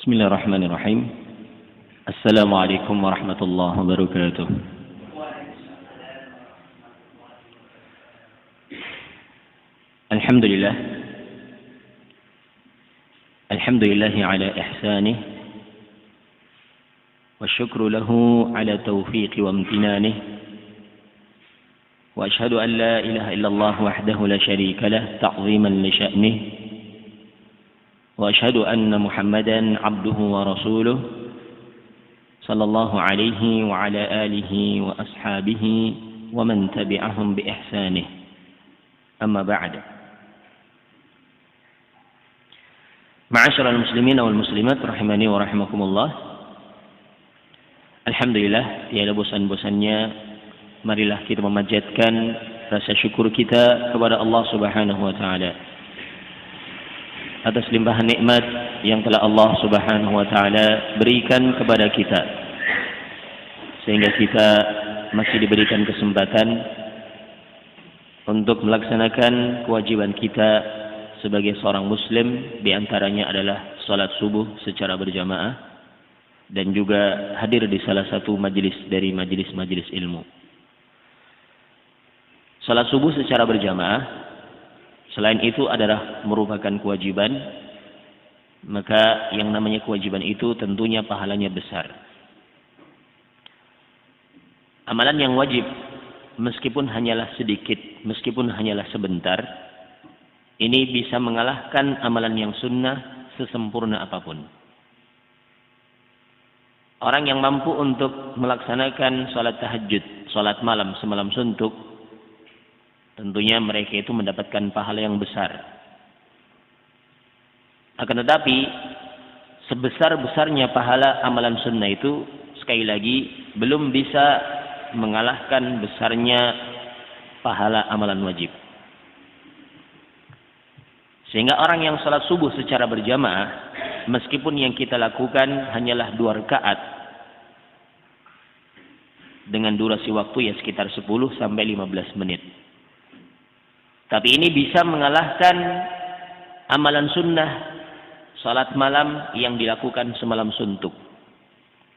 Bismillahirrahmanirrahim. Assalamualaikum warahmatullahi wabarakatuh. Alhamdulillah. Alhamdulillahi ala ihsanih. Wa syukru lahu ala taufiqi wa amtinanih. Wa ashhadu an la ilaha illallah wahdahu la syarika lah ta'ziman li sya'nih. وأشهد أن محمدا عبده ورسوله صلى الله عليه وعلى آله وأصحابه ومن تبعهم بإحسانه أما بعد معاشر المسلمين والمسلمات رحمني ورحمكم الله. Alhamdulillah, tiada bosan-bosannya marilah kita memanjatkan rasa syukur kita kepada Allah Subhanahu wa taala atas limpahan nikmat yang telah Allah Subhanahu wa taala berikan kepada kita, sehingga kita masih diberikan kesempatan untuk melaksanakan kewajiban kita sebagai seorang muslim, di antaranya adalah salat subuh secara berjamaah dan juga hadir di salah satu majelis dari majelis-majelis ilmu. Salat subuh secara berjamaah selain itu adalah merupakan kewajiban, maka yang namanya kewajiban itu tentunya pahalanya besar. Amalan yang wajib, meskipun hanyalah sedikit, meskipun hanyalah sebentar, ini bisa mengalahkan amalan yang sunnah sesempurna apapun. Orang yang mampu untuk melaksanakan salat tahajud, salat malam semalam suntuk, tentunya mereka itu mendapatkan pahala yang besar. Akan tetapi, sebesar-besarnya pahala amalan sunnah itu, sekali lagi, belum bisa mengalahkan besarnya pahala amalan wajib. Sehingga orang yang salat subuh secara berjamaah, meskipun yang kita lakukan hanyalah 2 rakaat, dengan durasi waktu ya sekitar 10 sampai 15 menit. Tapi ini bisa mengalahkan amalan sunnah salat malam yang dilakukan semalam suntuk.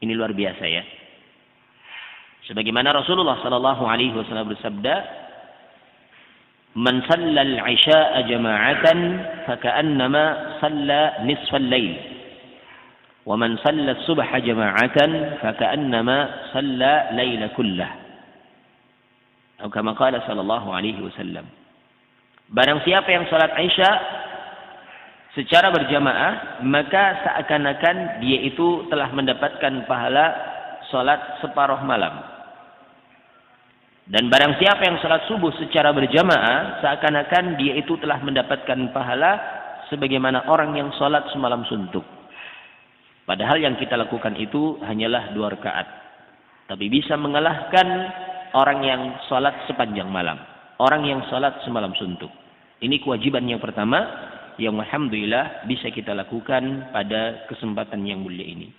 Ini luar biasa ya. Sebagaimana Rasulullah sallallahu alaihi wasallam bersabda, "Man shallal 'isya'a jama'atan faka'annama shalla nisfal lail. Wa man shalla as-subha jama'atan faka'annama shalla laila kullah." Atau kama qala sallallahu alaihi wasallam. Barang siapa yang salat Isya secara berjamaah, maka seakan-akan dia itu telah mendapatkan pahala salat separuh malam. Dan barang siapa yang salat subuh secara berjamaah, seakan-akan dia itu telah mendapatkan pahala sebagaimana orang yang salat semalam suntuk. Padahal yang kita lakukan itu hanyalah 2 rakaat. Tapi bisa mengalahkan orang yang salat sepanjang malam, orang yang salat semalam suntuk. Ini kewajiban yang pertama yang alhamdulillah bisa kita lakukan pada kesempatan yang mulia ini.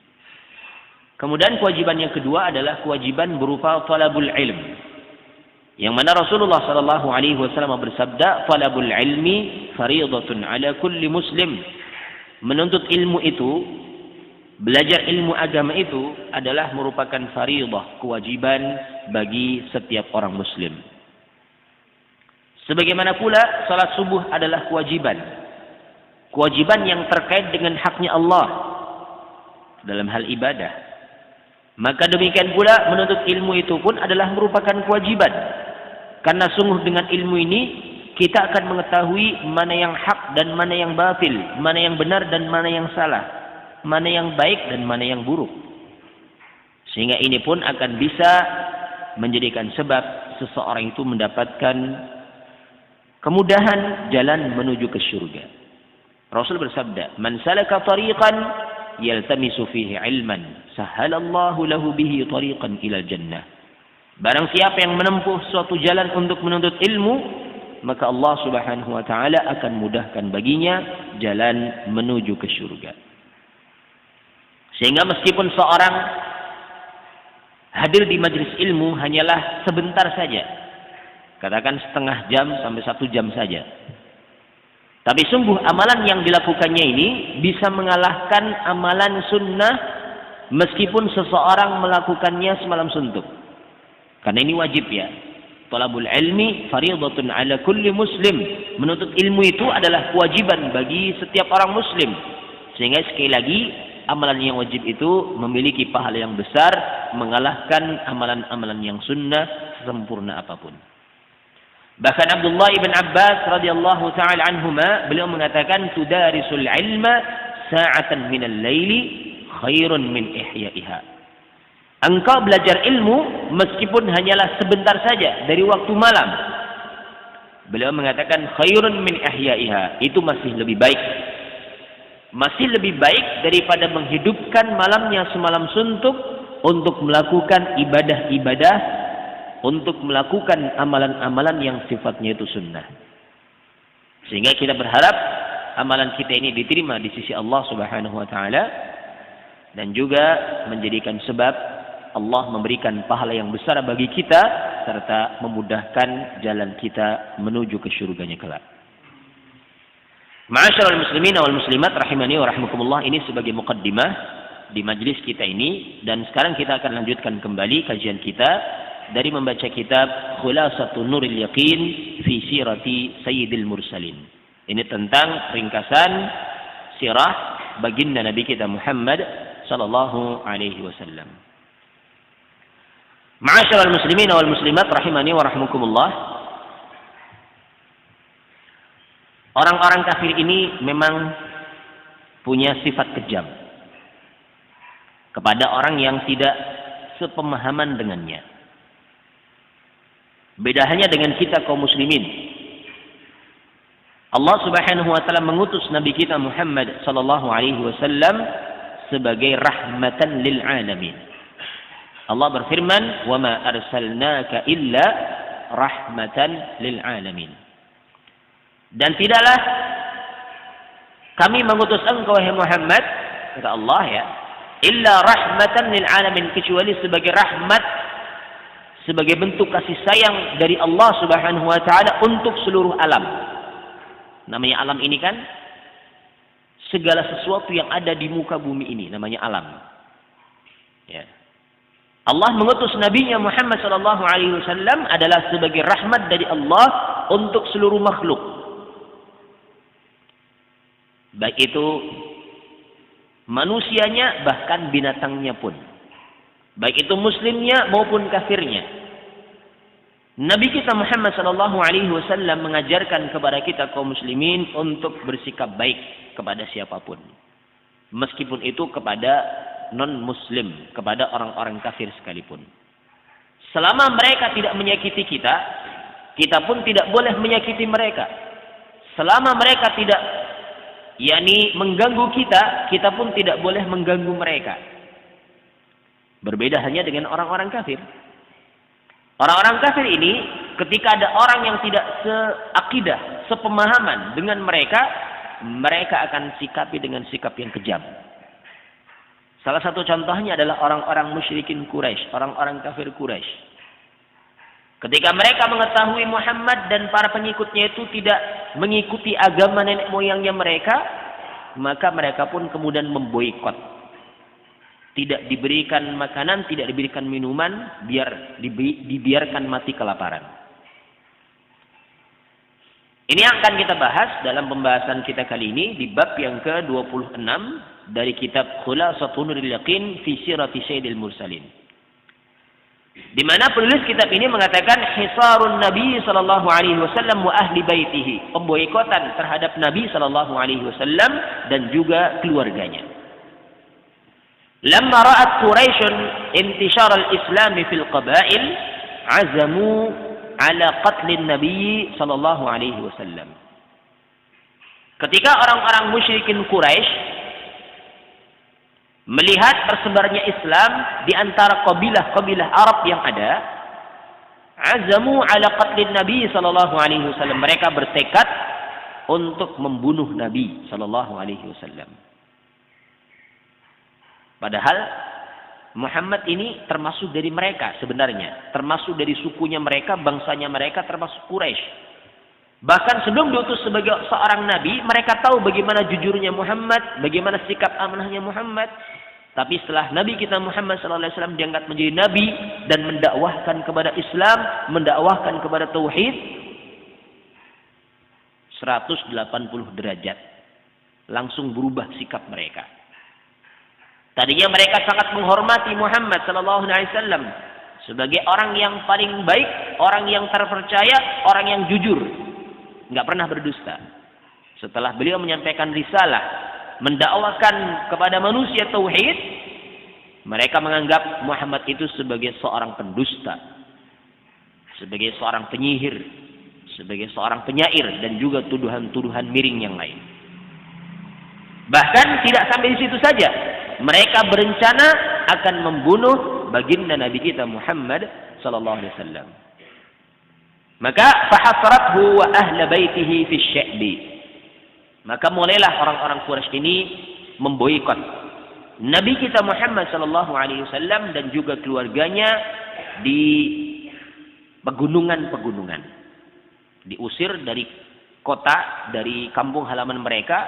Kemudian kewajiban yang kedua adalah kewajiban berupa talabul ilm. Yang mana Rasulullah sallallahu alaihi wasallam bersabda, "Talabul ilmi fardhatun 'ala kulli muslim." Menuntut ilmu itu, belajar ilmu agama itu adalah merupakan fardhah, kewajiban bagi setiap orang muslim. Sebagaimana pula salat subuh adalah kewajiban. Kewajiban yang terkait dengan haknya Allah dalam hal ibadah. Maka demikian pula menuntut ilmu itu pun adalah merupakan kewajiban. Karena sungguh dengan ilmu ini kita akan mengetahui mana yang hak dan mana yang batil, mana yang benar dan mana yang salah, mana yang baik dan mana yang buruk. Sehingga ini pun akan bisa menjadikan sebab seseorang itu mendapatkan kemudahan jalan menuju ke surga. Rasul bersabda, "Man salaka tariqan yaltamisu fihi ilman, sahhalallahu lahu bihi tariqan ilal jannah." Barang siapa yang menempuh suatu jalan untuk menuntut ilmu, maka Allah Subhanahu wa taala akan mudahkan baginya jalan menuju ke surga. Sehingga meskipun seorang hadir di majelis ilmu hanyalah sebentar saja, katakan setengah jam sampai 1 jam saja, Tapi sungguh amalan yang dilakukannya ini bisa mengalahkan amalan sunnah meskipun seseorang melakukannya semalam suntuk. Karena ini wajib ya. Talabul ilmi fardhatun ala kulli muslim. Menuntut ilmu itu adalah kewajiban bagi setiap orang muslim. Sehingga sekali lagi amalan yang wajib itu memiliki pahala yang besar mengalahkan amalan-amalan yang sunnah sempurna apapun. Bahkan Abdullah ibn Abbas radhiyallahu taala anhuma beliau mengatakan tudarisul ilma sa'atan minal laili khairun min ihya'iha. Engkau belajar ilmu meskipun hanyalah sebentar saja dari waktu malam. Beliau mengatakan khairun min ihya'iha, itu masih lebih baik. Masih lebih baik daripada menghidupkan malamnya semalam suntuk untuk melakukan ibadah-ibadah, untuk melakukan amalan-amalan yang sifatnya itu sunnah. Sehingga kita berharap amalan kita ini diterima di sisi Allah Subhanahu wa taala dan juga menjadikan sebab Allah memberikan pahala yang besar bagi kita serta memudahkan jalan kita menuju ke surganya kelak. Ma'asyiral muslimin wal muslimat rahimani wa rahimakumullah, ini sebagai muqaddimah di majlis kita ini, dan sekarang kita akan lanjutkan kembali kajian kita dari membaca kitab Khulasatun Nuril Yaqin fi Sirati Sayyidil Mursalin. Ini tentang ringkasan sirah baginda Nabi kita Muhammad sallallahu alaihi wasallam. Ma'asyiral muslimin wal muslimat rahimani wa rahimakumullah. Orang-orang kafir ini memang punya sifat kejam kepada orang yang tidak sepemahaman dengannya. Beda hanya dengan kita kaum muslimin. Allah Subhanahu wa taala mengutus Nabi kita Muhammad sallallahu alaihi wasallam sebagai rahmatan lil alamin. Allah berfirman, "Wa ma arsalnaka illa rahmatan lil alamin." Dan tidaklah kami mengutus engkau wahai Muhammad, kata Allah ya, illa rahmatan lil alamin, kecuali sebagai rahmat, sebagai bentuk kasih sayang dari Allah Subhanahu wa taala untuk seluruh alam. Namanya alam ini kan segala sesuatu yang ada di muka bumi ini namanya alam. Ya. Allah mengutus Nabi-Nya Muhammad sallallahu alaihi wasallam adalah sebagai rahmat dari Allah untuk seluruh makhluk. Baik itu manusianya bahkan binatangnya pun. Baik itu muslimnya maupun kafirnya. Nabi kita Muhammad sallallahu alaihi wasallam mengajarkan kepada kita kaum muslimin untuk bersikap baik kepada siapapun. Meskipun itu kepada non-muslim, kepada orang-orang kafir sekalipun. Selama mereka tidak menyakiti kita, kita pun tidak boleh menyakiti mereka. Selama mereka tidak mengganggu kita, kita pun tidak boleh mengganggu mereka. Berbeda hanya dengan orang-orang kafir. Orang-orang kafir ini, ketika ada orang yang tidak seakidah, sepemahaman dengan mereka, mereka akan sikapi dengan sikap yang kejam. Salah satu contohnya adalah orang-orang musyrikin Quraisy, orang-orang kafir Quraisy. Ketika mereka mengetahui Muhammad dan para pengikutnya itu tidak mengikuti agama nenek moyangnya mereka, maka mereka pun kemudian memboikot. Tidak diberikan makanan, tidak diberikan minuman, dibiarkan mati kelaparan. Ini yang akan kita bahas dalam pembahasan kita kali ini di bab yang ke-26 dari kitab Khulasatun Nuril Yaqin fi Sirati Sayyidil Mursalin. Di mana penulis kitab ini mengatakan hisarun Nabi sallallahu alaihi wasallam wa ahli baitihi, pemboikotan terhadap Nabi sallallahu alaihi wasallam dan juga keluarganya. Lamma ra'at Quraisy intishar al-Islam fil qaba'il, azamu ala qatl Nabi sallallahu alaihi wasallam. Ketika orang-orang musyrikin Quraisy melihat tersebarnya Islam di antara kabilah-kabilah Arab yang ada, azamu ala qatlin Nabi sallallahu alaihi wasallam. Mereka bertekad untuk membunuh Nabi sallallahu alaihi wasallam. Padahal Muhammad ini termasuk dari mereka sebenarnya, termasuk dari sukunya mereka, bangsanya mereka, termasuk Quraisy. Bahkan sebelum diutus sebagai seorang nabi, mereka tahu bagaimana jujurnya Muhammad, bagaimana sikap amanahnya Muhammad. Tapi setelah Nabi kita Muhammad SAW diangkat menjadi nabi dan mendakwahkan kepada Islam, mendakwahkan kepada tauhid, 180 derajat langsung berubah sikap mereka. Tadinya mereka sangat menghormati Muhammad SAW sebagai orang yang paling baik, orang yang terpercaya, orang yang jujur, nggak pernah berdusta. Setelah beliau menyampaikan risalah, mendakwakan kepada manusia tauhid, mereka menganggap Muhammad itu sebagai seorang pendusta, sebagai seorang penyihir, sebagai seorang penyair, dan juga tuduhan-tuduhan miring yang lain. Bahkan tidak sampai di situ saja, mereka berencana akan membunuh baginda Nabi kita Muhammad sallallahu alaihi wasallam. Maka fahasrathu wa ahla baitihi fi sya'bi. Maka mulailah orang-orang Quraisy ini memboikot Nabi kita Muhammad sallallahu alaihi wasallam dan juga keluarganya di pegunungan-pegunungan. Diusir dari kota, dari kampung halaman mereka,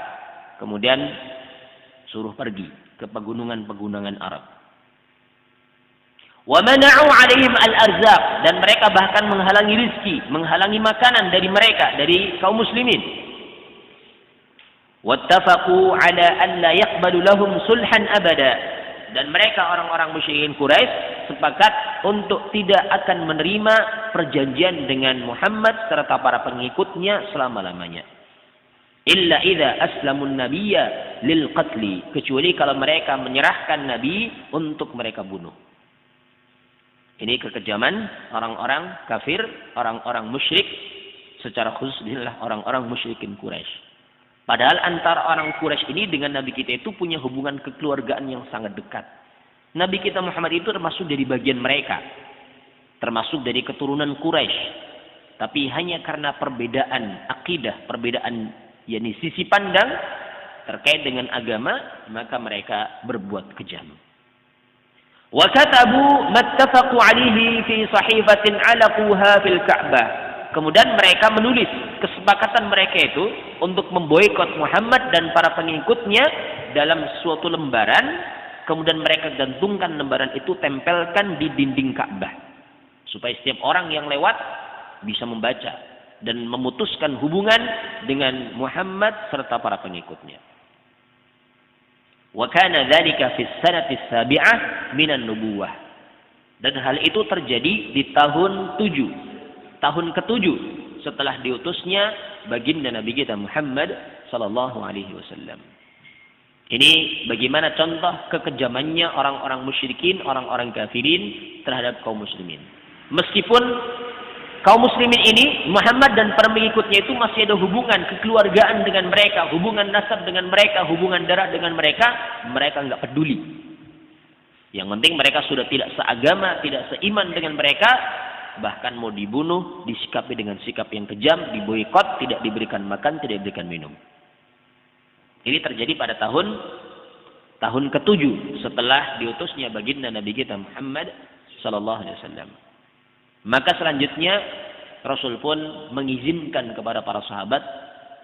kemudian suruh pergi ke pegunungan-pegunungan Arab. Wa mana'u 'alaihim al-arzaq, dan mereka bahkan menghalangi rizki, menghalangi makanan dari mereka, dari kaum muslimin. Wattafaqu 'ala an la yaqbalu lahum sulhan abada, dan mereka orang-orang musyrikin Quraisy sepakat untuk tidak akan menerima perjanjian dengan Muhammad serta para pengikutnya selama-lamanya. Illa idza aslamun nabiyya lil qatli, kecuali kalau mereka menyerahkan nabi untuk mereka bunuh. Ini kekejaman orang-orang kafir, orang-orang musyrik, secara khusus inilah orang-orang musyrikin Quraisy. Padahal antara orang Quraisy ini dengan Nabi kita itu punya hubungan kekeluargaan yang sangat dekat. Nabi kita Muhammad itu termasuk dari bagian mereka, termasuk dari keturunan Quraisy. Tapi hanya karena perbedaan akidah, perbedaan yakni sisi pandang terkait dengan agama, maka mereka berbuat kejam. Wa katabu mattafaqu alaihi fi sahifatin alaquha fil Ka'bah. Kemudian mereka menulis kesepakatan mereka itu untuk memboikot Muhammad dan para pengikutnya dalam suatu lembaran, kemudian mereka gantungkan lembaran itu, tempelkan di dinding Ka'bah supaya setiap orang yang lewat bisa membaca dan memutuskan hubungan dengan Muhammad serta para pengikutnya. Wa kana dzalika fi sanati as-sabi'ah minan nubuwah. Dan hal itu terjadi di tahun 7, tahun ke-7 setelah diutusnya baginda Nabi kita Muhammad sallallahu alaihi wasallam. Ini bagaimana contoh kekejamannya orang-orang musyrikin, orang-orang kafirin terhadap kaum muslimin. Meskipun kaum muslimin ini, Muhammad dan para pengikutnya itu masih ada hubungan kekeluargaan dengan mereka, hubungan nasab dengan mereka, hubungan darah dengan mereka, mereka nggak peduli. Yang penting mereka sudah tidak seagama, tidak seiman dengan mereka, bahkan mau dibunuh, disikapi dengan sikap yang kejam, diboikot, tidak diberikan makan, tidak diberikan minum. Ini terjadi pada tahun ke-7 setelah diutusnya baginda Nabi kita Muhammad sallallahu alaihi wasallam. Maka selanjutnya Rasul pun mengizinkan kepada para sahabat,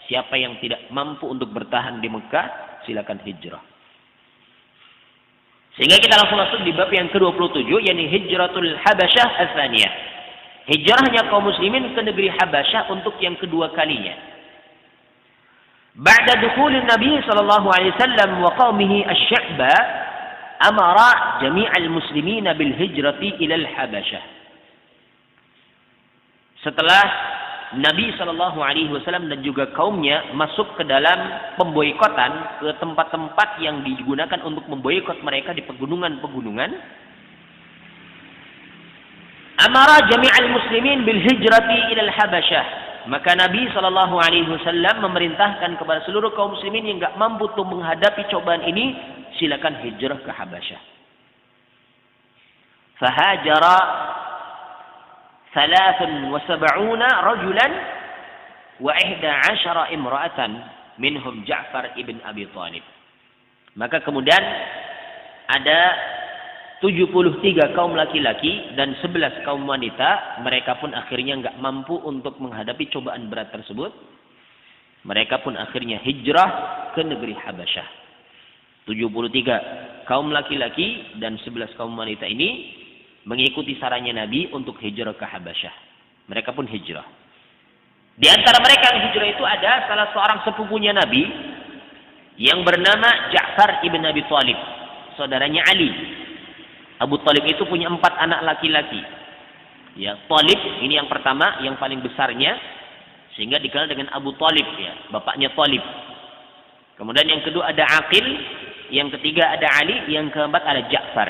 siapa yang tidak mampu untuk bertahan di Mekah, silakan hijrah. Sehingga kita langsung masuk di bab yang ke-27, yakni hijratul Habasyah ats-tsaniyah. Hijrahnya kaum muslimin ke negeri Habasyah untuk yang kedua kalinya. Ba'da dukhulin Nabi sallallahu alaihi wasallam wa qaumihi asy-Sya'ba, amara jami'al muslimina bil hijrati ila al-Habasyah. Setelah Nabi Shallallahu Alaihi Wasallam dan juga kaumnya masuk ke dalam pemboikotan ke tempat-tempat yang digunakan untuk memboikot mereka di pegunungan-pegunungan, amara jami'al muslimin bil hijrati ila al-Habasyah. Maka Nabi Shallallahu Alaihi Wasallam memerintahkan kepada seluruh kaum muslimin yang enggak mampu untuk menghadapi cobaan ini, silakan hijrah ke Habasyah. Fahajara 73 rajulan wa 11 imra'atan minhum Ja'far ibn Abi Thalib. Maka kemudian ada 73 kaum laki-laki dan 11 kaum wanita, mereka pun akhirnya nggak mampu untuk menghadapi cobaan berat tersebut. Mereka pun akhirnya hijrah ke negeri Habasyah. 73 kaum laki-laki dan 11 kaum wanita ini mengikuti sarannya Nabi untuk hijrah ke Habasyah. Mereka pun hijrah. Di antara mereka yang hijrah itu ada salah seorang sepupunya Nabi yang bernama Ja'far ibn Abi Thalib, saudaranya Ali. Abu Thalib itu punya 4 anak laki-laki. Ya, Thalib ini yang pertama, yang paling besarnya, sehingga dikenal dengan Abu Thalib, ya, bapaknya Thalib. Kemudian yang kedua ada Aqil, yang ketiga ada Ali, yang keempat ada Ja'far.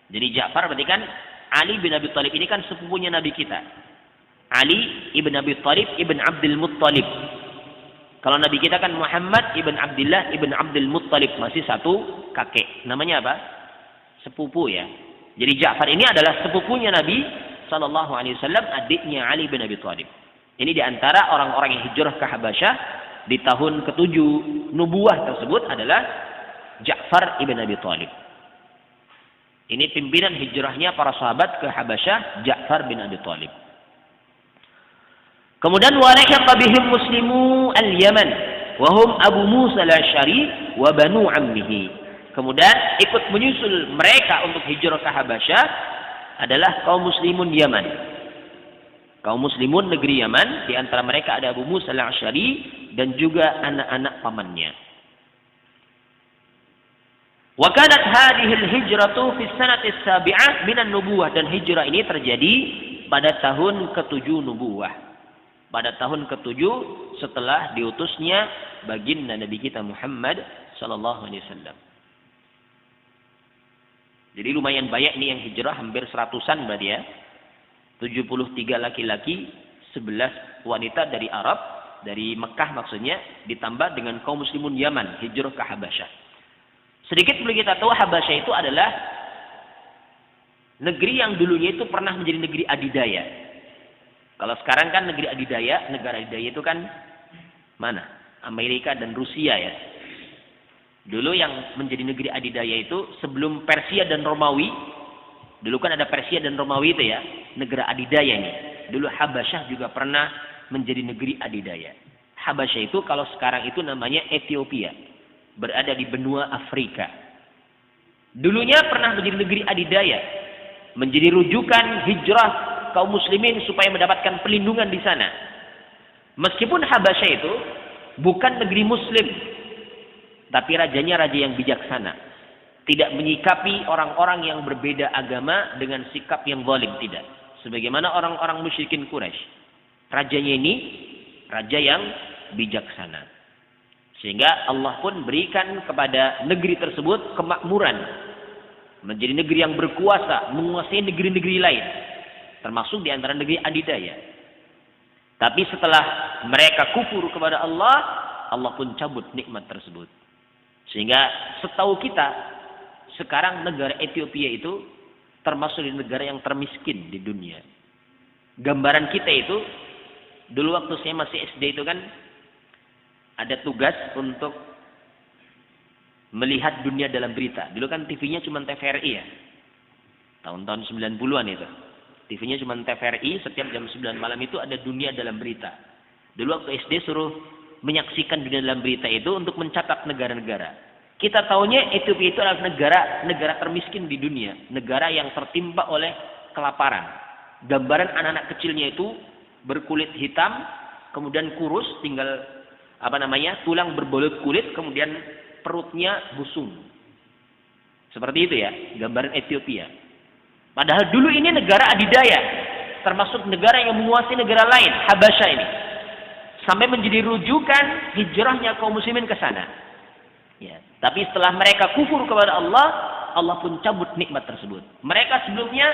Jadi Ja'far berarti kan Ali bin Abi Thalib ini kan sepupunya Nabi kita. Ali ibn Abi Thalib ibn Abdul Muttalib. Kalau Nabi kita kan Muhammad ibn Abdullah ibn Abdul Muttalib, masih satu kakek. Namanya apa? Sepupu, ya. Jadi Ja'far ini adalah sepupunya Nabi sallallahu alaihi wasallam, adiknya Ali bin Abi Thalib. Ini di antara orang-orang yang hijrah ke Habasyah di tahun ke-7 nubuwah tersebut adalah Ja'far ibn Abi Thalib. Ini pimpinan hijrahnya para sahabat ke Habasyah, Ja'far bin Abi Thalib. Kemudian walahiqa bihim muslimu al-Yaman wa hum Abu Musa al-Asy'ari wa banu ammihi. Kemudian ikut menyusul mereka untuk hijrah ke Habasyah adalah kaum muslimun Yaman. Kaum muslimun negeri Yaman, di antara mereka ada Abu Musa al-Asy'ari dan juga anak-anak pamannya. Wa kanat hadhihi al-hijratu fi sanati as-sabi'ah min an-nubuwah, dan hijrah ini terjadi pada tahun ke-7 nubuwah. Pada tahun ke-7 setelah diutusnya baginda Nabi kita Muhammad sallallahu alaihi wasallam. Jadi lumayan banyak nih yang hijrah, hampir 100-an berarti ya. 73 laki-laki, 11 wanita dari Arab, dari Mekah maksudnya, ditambah dengan kaum muslimun Yaman hijrah ke Habasyah. Sedikit perlu kita tahu, Habasyah itu adalah negeri yang dulunya itu pernah menjadi negeri adidaya. Kalau sekarang kan negeri adidaya, negara adidaya itu kan mana? Amerika dan Rusia, ya. Dulu yang menjadi negeri adidaya itu sebelum Persia dan Romawi. Dulu kan ada Persia dan Romawi itu ya, negara adidaya ini. Dulu Habasyah juga pernah menjadi negeri adidaya. Habasyah itu kalau sekarang itu namanya Ethiopia, berada di benua Afrika. Dulunya pernah menjadi negeri adidaya, menjadi rujukan hijrah kaum muslimin supaya mendapatkan perlindungan di sana. Meskipun Habasyah itu bukan negeri muslim, tapi rajanya raja yang bijaksana. Tidak menyikapi orang-orang yang berbeda agama dengan sikap yang zalim, tidak. Sebagaimana orang-orang musyrikin Quraisy. Rajanya ini raja yang bijaksana. Sehingga Allah pun berikan kepada negeri tersebut kemakmuran. Menjadi negeri yang berkuasa, menguasai negeri-negeri lain. Termasuk di antara negeri adidaya. Tapi setelah mereka kufur kepada Allah, Allah pun cabut nikmat tersebut. Sehingga setahu kita, sekarang negara Ethiopia itu termasuk di negara yang termiskin di dunia. Gambaran kita itu, dulu waktu saya masih SD itu kan, ada tugas untuk melihat dunia dalam berita. Dulu kan TV-nya cuma TVRI ya. Tahun-tahun 90-an itu. TV-nya cuma TVRI, setiap jam 9 malam itu ada dunia dalam berita. Dulu waktu SD suruh menyaksikan dunia dalam berita itu untuk mencatat negara-negara. Kita tahunya Ethiopia itu adalah negara termiskin di dunia. Negara yang tertimpa oleh kelaparan. Gambaran anak-anak kecilnya itu berkulit hitam, kemudian kurus, tinggal tulang berbolot kulit, kemudian perutnya busung. Seperti itu ya, gambaran Ethiopia. Padahal dulu ini negara adidaya, termasuk negara yang menguasai negara lain, Habasyah ini. Sampai menjadi rujukan hijrahnya kaum muslimin ke sana. Ya, tapi setelah mereka kufur kepada Allah, Allah pun cabut nikmat tersebut. Mereka sebelumnya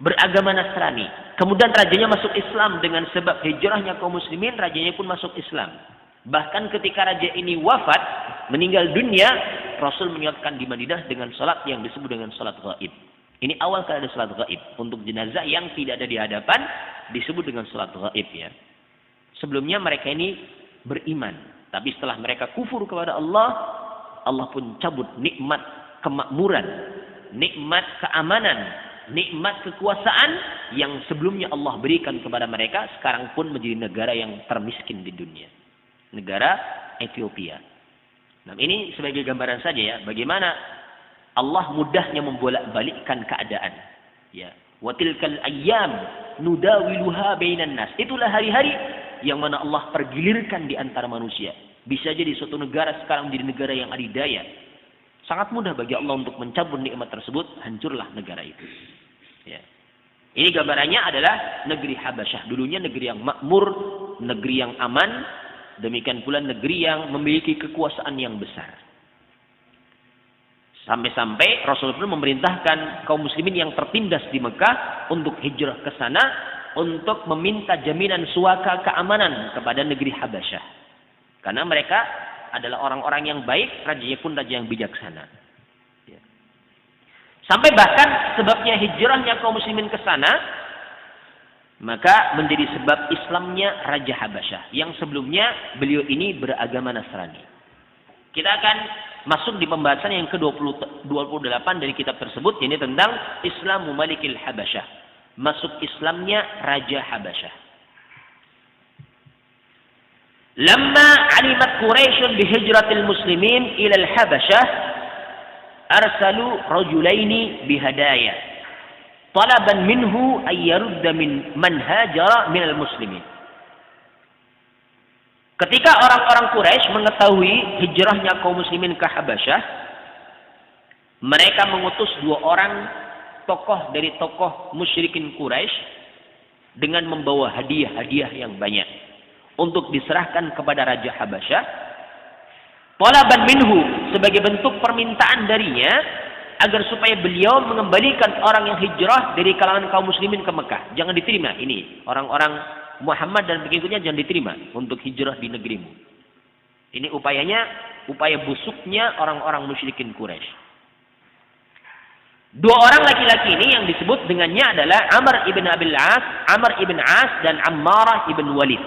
beragama Nasrani. Kemudian rajanya masuk Islam dengan sebab hijrahnya kaum muslimin, rajanya pun masuk Islam. Bahkan ketika raja ini wafat, meninggal dunia, Rasul mengingatkan di Madinah dengan salat yang disebut dengan salat ghaib. Ini awal kali ada salat ghaib. Untuk jenazah yang tidak ada di hadapan, disebut dengan salat ghaib ya. Sebelumnya mereka ini beriman. Tapi setelah mereka kufur kepada Allah, Allah pun cabut nikmat kemakmuran nikmat keamanan, nikmat kekuasaan yang sebelumnya Allah berikan kepada mereka, sekarang pun menjadi negara yang termiskin di dunia. Negara Ethiopia. Nah, ini sebagai gambaran saja ya, bagaimana Allah mudahnya membolak-balikkan keadaan. Ya, wa tilkal ayyam nudawiluha bainan nas. Itulah hari-hari yang mana Allah pergilirkan di antara manusia. Bisa jadi suatu negara sekarang menjadi negara yang adidaya. Sangat mudah bagi Allah untuk mencabut nikmat tersebut, hancurlah negara itu. Ya. Ini gambarannya adalah negeri Habasyah. Dulunya negeri yang makmur, negeri yang aman, demikian pula negeri yang memiliki kekuasaan yang besar. Sampai-sampai Rasulullah memerintahkan kaum muslimin yang tertindas di Mekah untuk hijrah ke sana untuk meminta jaminan suaka keamanan kepada negeri Habasyah. Karena mereka adalah orang-orang yang baik, rajanya pun raja yang bijaksana. Ya. Sampai bahkan sebabnya hijrahnya kaum muslimin ke sana, maka menjadi sebab Islamnya Raja Habasyah. Yang sebelumnya beliau ini beragama Nasrani. Kita akan masuk di pembahasan yang ke-28 dari kitab tersebut, ini tentang Islamu Malikil Habasyah. Masuk Islamnya Raja Habasyah. Lamma alimat Quraisy bihijratil muslimin ila al-Habasyah arsalu rajulaini bihadaya talaban minhu ay yarudda min man hajara minal muslimin. Ketika orang-orang Quraisy mengetahui hijrahnya kaum muslimin ke Habasyah, mereka mengutus dua orang tokoh dari tokoh musyrikin Quraisy dengan membawa hadiah-hadiah yang banyak untuk diserahkan kepada Raja Habasyah. Talaban minhu, sebagai bentuk permintaan darinya agar supaya beliau mengembalikan orang yang hijrah dari kalangan kaum muslimin ke Mekah. Jangan diterima ini, orang-orang Muhammad dan pengikutnya jangan diterima untuk hijrah di negerimu. Ini upayanya, upaya busuknya orang-orang musyrikin Quraisy. Dua orang laki-laki ini yang disebut dengannya adalah Amr ibn Abil As, Amr ibn As dan Ammarah ibn Walid.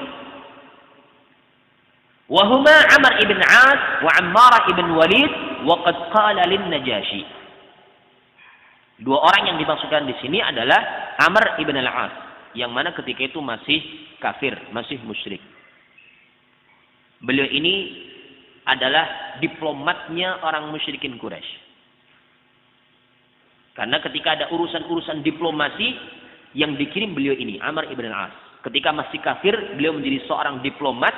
Wahuma Amr ibn As wa Ammarah ibn Walid wa qad qala lin Najashi. Dua orang yang dimaksudkan di sini adalah Amr ibn al-As, yang mana ketika itu masih kafir, masih musyrik. Beliau ini adalah diplomatnya orang musyrikin Quraisy. Karena ketika ada urusan-urusan diplomasi yang dikirim beliau ini, Amr ibn al-As. Ketika masih kafir, beliau menjadi seorang diplomat.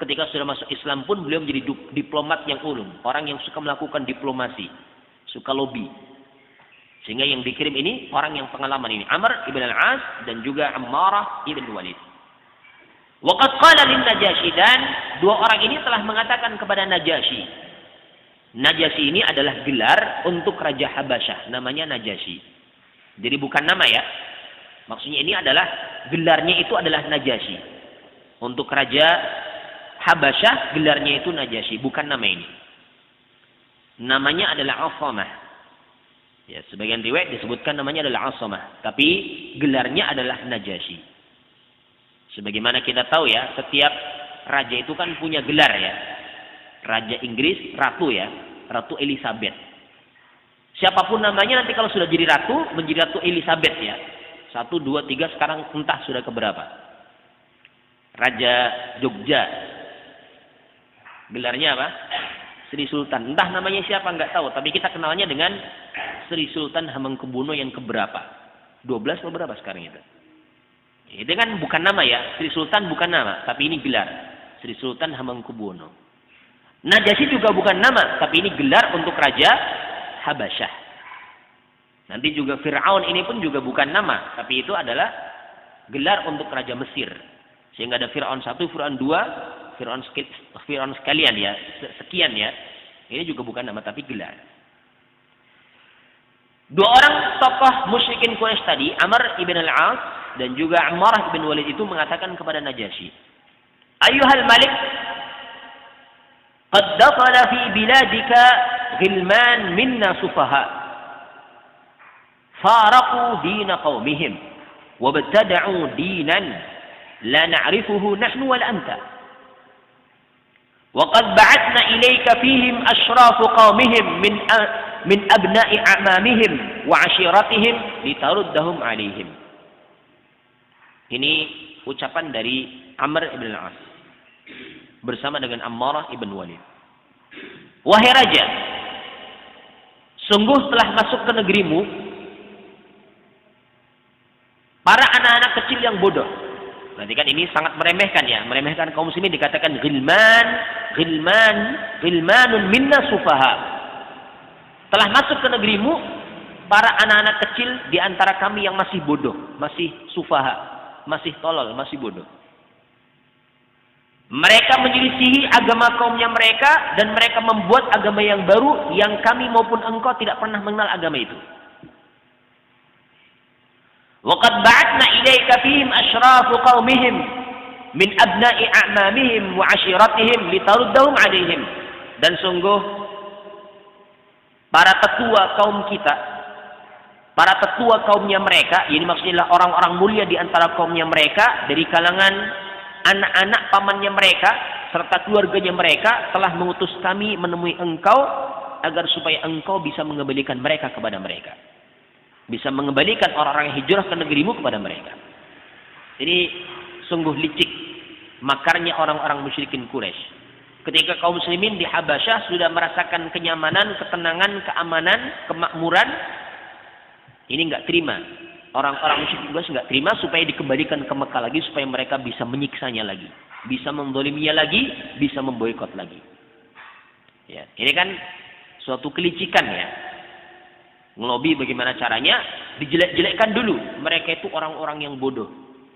Ketika sudah masuk Islam pun beliau menjadi diplomat yang ulung. Orang yang suka melakukan diplomasi. Suka lobby. Sehingga yang dikirim ini orang yang pengalaman ini. Amr ibn al-As dan juga Ammarah ibn Walid. Waqad qala lin Najashi, dan dua orang ini telah mengatakan kepada Najashi. Najashi ini adalah gelar untuk Raja Habasyah. Namanya Najashi. Jadi bukan nama ya. Maksudnya ini adalah gelarnya itu adalah Najashi. Untuk Raja Habasyah gelarnya itu Najashi, bukan nama ini. Namanya adalah Asamah. Ya, sebagian riwayat disebutkan namanya adalah Asamah, tapi gelarnya adalah Najashi. Sebagaimana kita tahu ya, setiap raja itu kan punya gelar ya. Raja Inggris, ratu ya, Ratu Elizabeth. Siapapun namanya nanti kalau sudah jadi ratu, menjadi Ratu Elizabeth ya. 1, 2, 3, sekarang entah sudah keberapa. Raja Jogja. Gelarnya apa? Sri Sultan. Entah namanya siapa nggak tahu, tapi kita kenalnya dengan Sri Sultan Hamengkubuwono yang keberapa? 12 atau berapa sekarang itu? Itu kan bukan nama ya. Sri Sultan bukan nama, tapi ini gelar. Sri Sultan Hamengkubuwono. Najashi juga bukan nama, tapi ini gelar untuk Raja Habasyah. Nanti juga Fir'aun ini pun juga bukan nama, tapi itu adalah gelar untuk Raja Mesir. Sehingga ada Fir'aun 1, Fir'aun 2, Fir'aun sekalian ya, sekian ya. Ini juga bukan nama tapi gelar. Dua orang tokoh musyrikin Quraisy tadi, Amr ibn al-As dan juga Ammarah ibn Walid itu mengatakan kepada Najashi, "Ayyuhal Malik, qad dakhala fi biladika ghilman minna sufaha. Faraqu din qaumihim wa btada'u dinan la na'rifuhu nahnu wal anta. وقد بعثنا إليك فيهم أشراف قومهم min abna'i a'mamihim wa 'ashiratihim litaruddahum 'alaihim. Ini ucapan dari Amr ibn al-As bersama dengan Ammarah ibn Walid. Wahai raja, sungguh telah masuk ke negerimu para anak-anak kecil yang bodoh. Nanti kan ini sangat meremehkan ya, meremehkan kaum muslimin, dikatakan ghilmanun minna sufaha. Telah masuk ke negerimu para anak-anak kecil di antara kami yang masih bodoh, masih sufaha, masih tolol, masih bodoh. Mereka menyelisihi agama kaumnya mereka dan mereka membuat agama yang baru yang kami maupun engkau tidak pernah mengenal agama itu. وَقَدْ بَعَثْنَا إِلَيْكَ فِيهِمْ أَشْرَافُ قَوْمِهِمْ مِنْ أَبْنَاءِ أَعْمَامِهِمْ وَعَشِيرَتِهِمْ لِتَرُدَّهُمْ عَلَيْهِمْ. Dan sungguh para tetua kaum kita, para tetua kaumnya mereka, ini maksudnya orang-orang mulia di antara kaumnya mereka, dari kalangan anak-anak pamannya mereka serta keluarganya mereka, telah mengutus kami menemui engkau agar supaya engkau bisa mengembalikan mereka kepada mereka, bisa mengembalikan orang-orang yang hijrah ke negerimu kepada mereka. Ini sungguh licik makarnya orang-orang musyrikin Quraisy. Ketika kaum muslimin di Habasyah sudah merasakan kenyamanan, ketenangan, keamanan, kemakmuran, ini enggak terima. Orang-orang musyrikin Quraisy enggak terima supaya dikembalikan ke Mekah lagi, supaya mereka bisa menyiksanya lagi, bisa mendoliminya lagi, bisa memboikot lagi. Ya, ini kan suatu kelicikan ya. Ngelobi bagaimana caranya, dijelek-jelekkan dulu. Mereka itu orang-orang yang bodoh.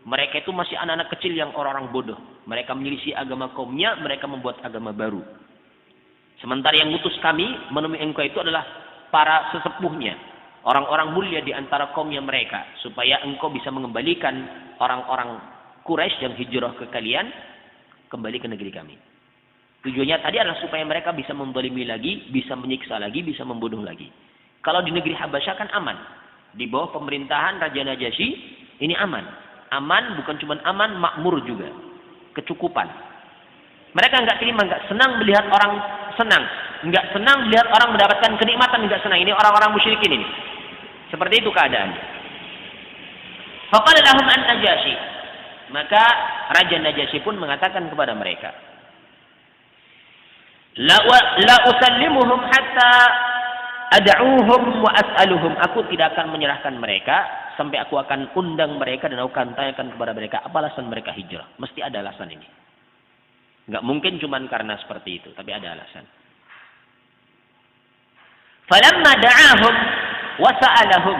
Mereka itu masih anak-anak kecil yang orang-orang bodoh. Mereka menyelisih agama kaumnya, mereka membuat agama baru. Sementara yang ngutus kami menemui engkau itu adalah para sesepuhnya, orang-orang mulia di antara kaumnya mereka, supaya engkau bisa mengembalikan orang-orang Quraisy yang hijrah ke kalian kembali ke negeri kami. Tujuannya tadi adalah supaya mereka bisa mendolimi lagi, bisa menyiksa lagi, bisa membunuh lagi. Kalau di negeri Habasyah kan aman. Di bawah pemerintahan Raja Najasyi ini aman. Aman, bukan cuma aman, makmur juga. Kecukupan. Mereka enggak terima, enggak senang melihat orang senang. Enggak senang melihat orang mendapatkan kenikmatan, enggak senang. Ini orang-orang musyrikin ini. Seperti itu keadaannya. Faqala lahum an-Najasyi. Maka Raja Najasyi pun mengatakan kepada mereka, La usallimuhum hatta ad'uhum wa as'aluhum. Aku tidak akan menyerahkan mereka sampai aku akan undang mereka dan aku akan tanyakan kepada mereka apa alasan mereka hijrah. Mesti ada alasan ini. Enggak mungkin cuma karena seperti itu, tapi ada alasan. Falamma da'ahum wa sa'alahum.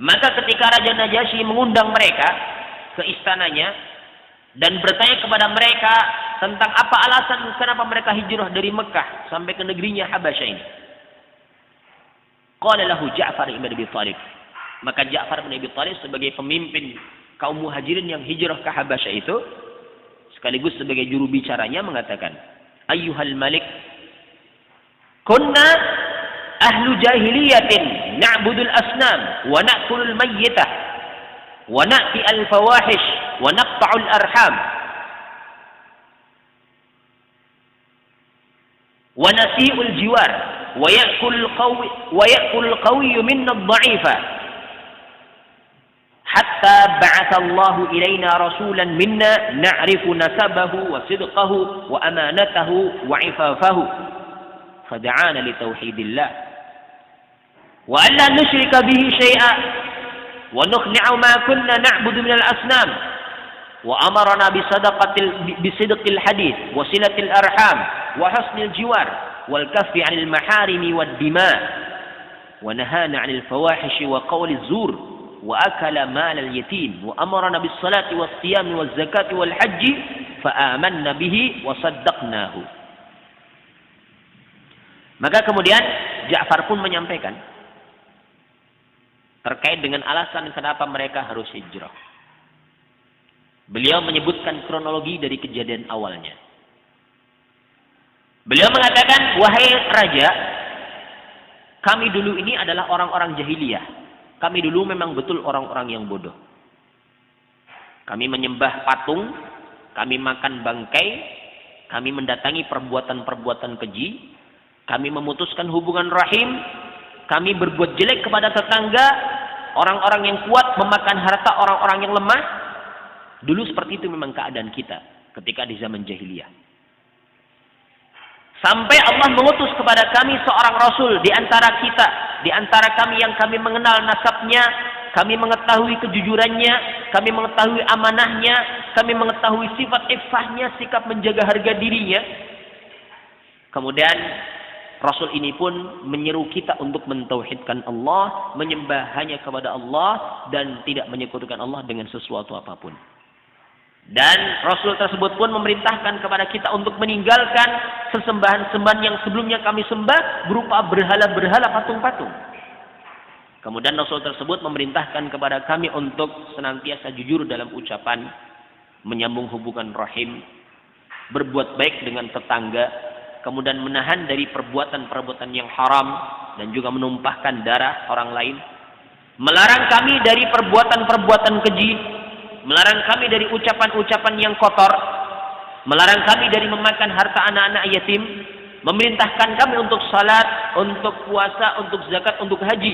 Maka ketika Raja Najasyi mengundang mereka ke istananya dan bertanya kepada mereka tentang apa alasan kenapa mereka hijrah dari Mekah sampai ke negerinya Habasyah ini. Qala lahu Ja'far ibn Abi Thalib. Maka Ja'far ibn Abi Thalib sebagai pemimpin kaum muhajirin yang hijrah ke Habasyah itu, sekaligus sebagai juru bicaranya mengatakan, Ayyuhal Malik, kunna ahlu jahiliyatin na'budul asnam wa na'kulul mayyitah wa na'ti al-fawahish wa naqta'ul arham wa nasi'ul jiwar wa ya'kulul qawiyyu minna ad-dha'ifa hatta ba'atha Allahu ilaina rasulan minna na'rifu nasabahu wa sidqahu wa amanatahu wa ifafahu fada'ana li tauhidillah wa an la nusyrika bihi syai'an wa nukhli'u ma kunna na'budu min al-asnam wa amarna bisidqil hadith wa silatil arham wa husnil jiwar wal kaffi 'anil maharimi wad dima' wa nahana 'anil fawahishi wa qawli zur wa akala mal al-yatim wa amarna bis salati was siyami waz zakati wal hajji fa amanna bihi wa saddaqnahu. Maka kemudian Ja'far pun menyampaikan terkait dengan alasan kenapa mereka harus hijrah. Beliau menyebutkan kronologi dari kejadian awalnya. Beliau mengatakan, wahai raja, kami dulu ini adalah orang-orang jahiliyah. Kami dulu memang betul orang-orang yang bodoh. Kami menyembah patung, kami makan bangkai, kami mendatangi perbuatan-perbuatan keji, kami memutuskan hubungan rahim, kami berbuat jelek kepada tetangga, orang-orang yang kuat memakan harta orang-orang yang lemah. Dulu seperti itu memang keadaan kita ketika di zaman jahiliyah. Sampai Allah mengutus kepada kami seorang rasul di antara kita, di antara kami yang kami mengenal nasabnya, kami mengetahui kejujurannya, kami mengetahui amanahnya, kami mengetahui sifat iffahnya, sikap menjaga harga dirinya. Kemudian Rasul ini pun menyeru kita untuk mentauhidkan Allah, menyembah hanya kepada Allah dan tidak menyekutukan Allah dengan sesuatu apapun. Dan Rasul tersebut pun memerintahkan kepada kita untuk meninggalkan sesembahan-sembahan yang sebelumnya kami sembah berupa berhala-berhala, patung-patung. Kemudian Rasul tersebut memerintahkan kepada kami untuk senantiasa jujur dalam ucapan, menyambung hubungan rahim, berbuat baik dengan tetangga, kemudian menahan dari perbuatan-perbuatan yang haram dan juga menumpahkan darah orang lain, melarang kami dari perbuatan-perbuatan keji, melarang kami dari ucapan-ucapan yang kotor, melarang kami dari memakan harta anak-anak yatim, memerintahkan kami untuk salat, untuk puasa, untuk zakat, untuk haji.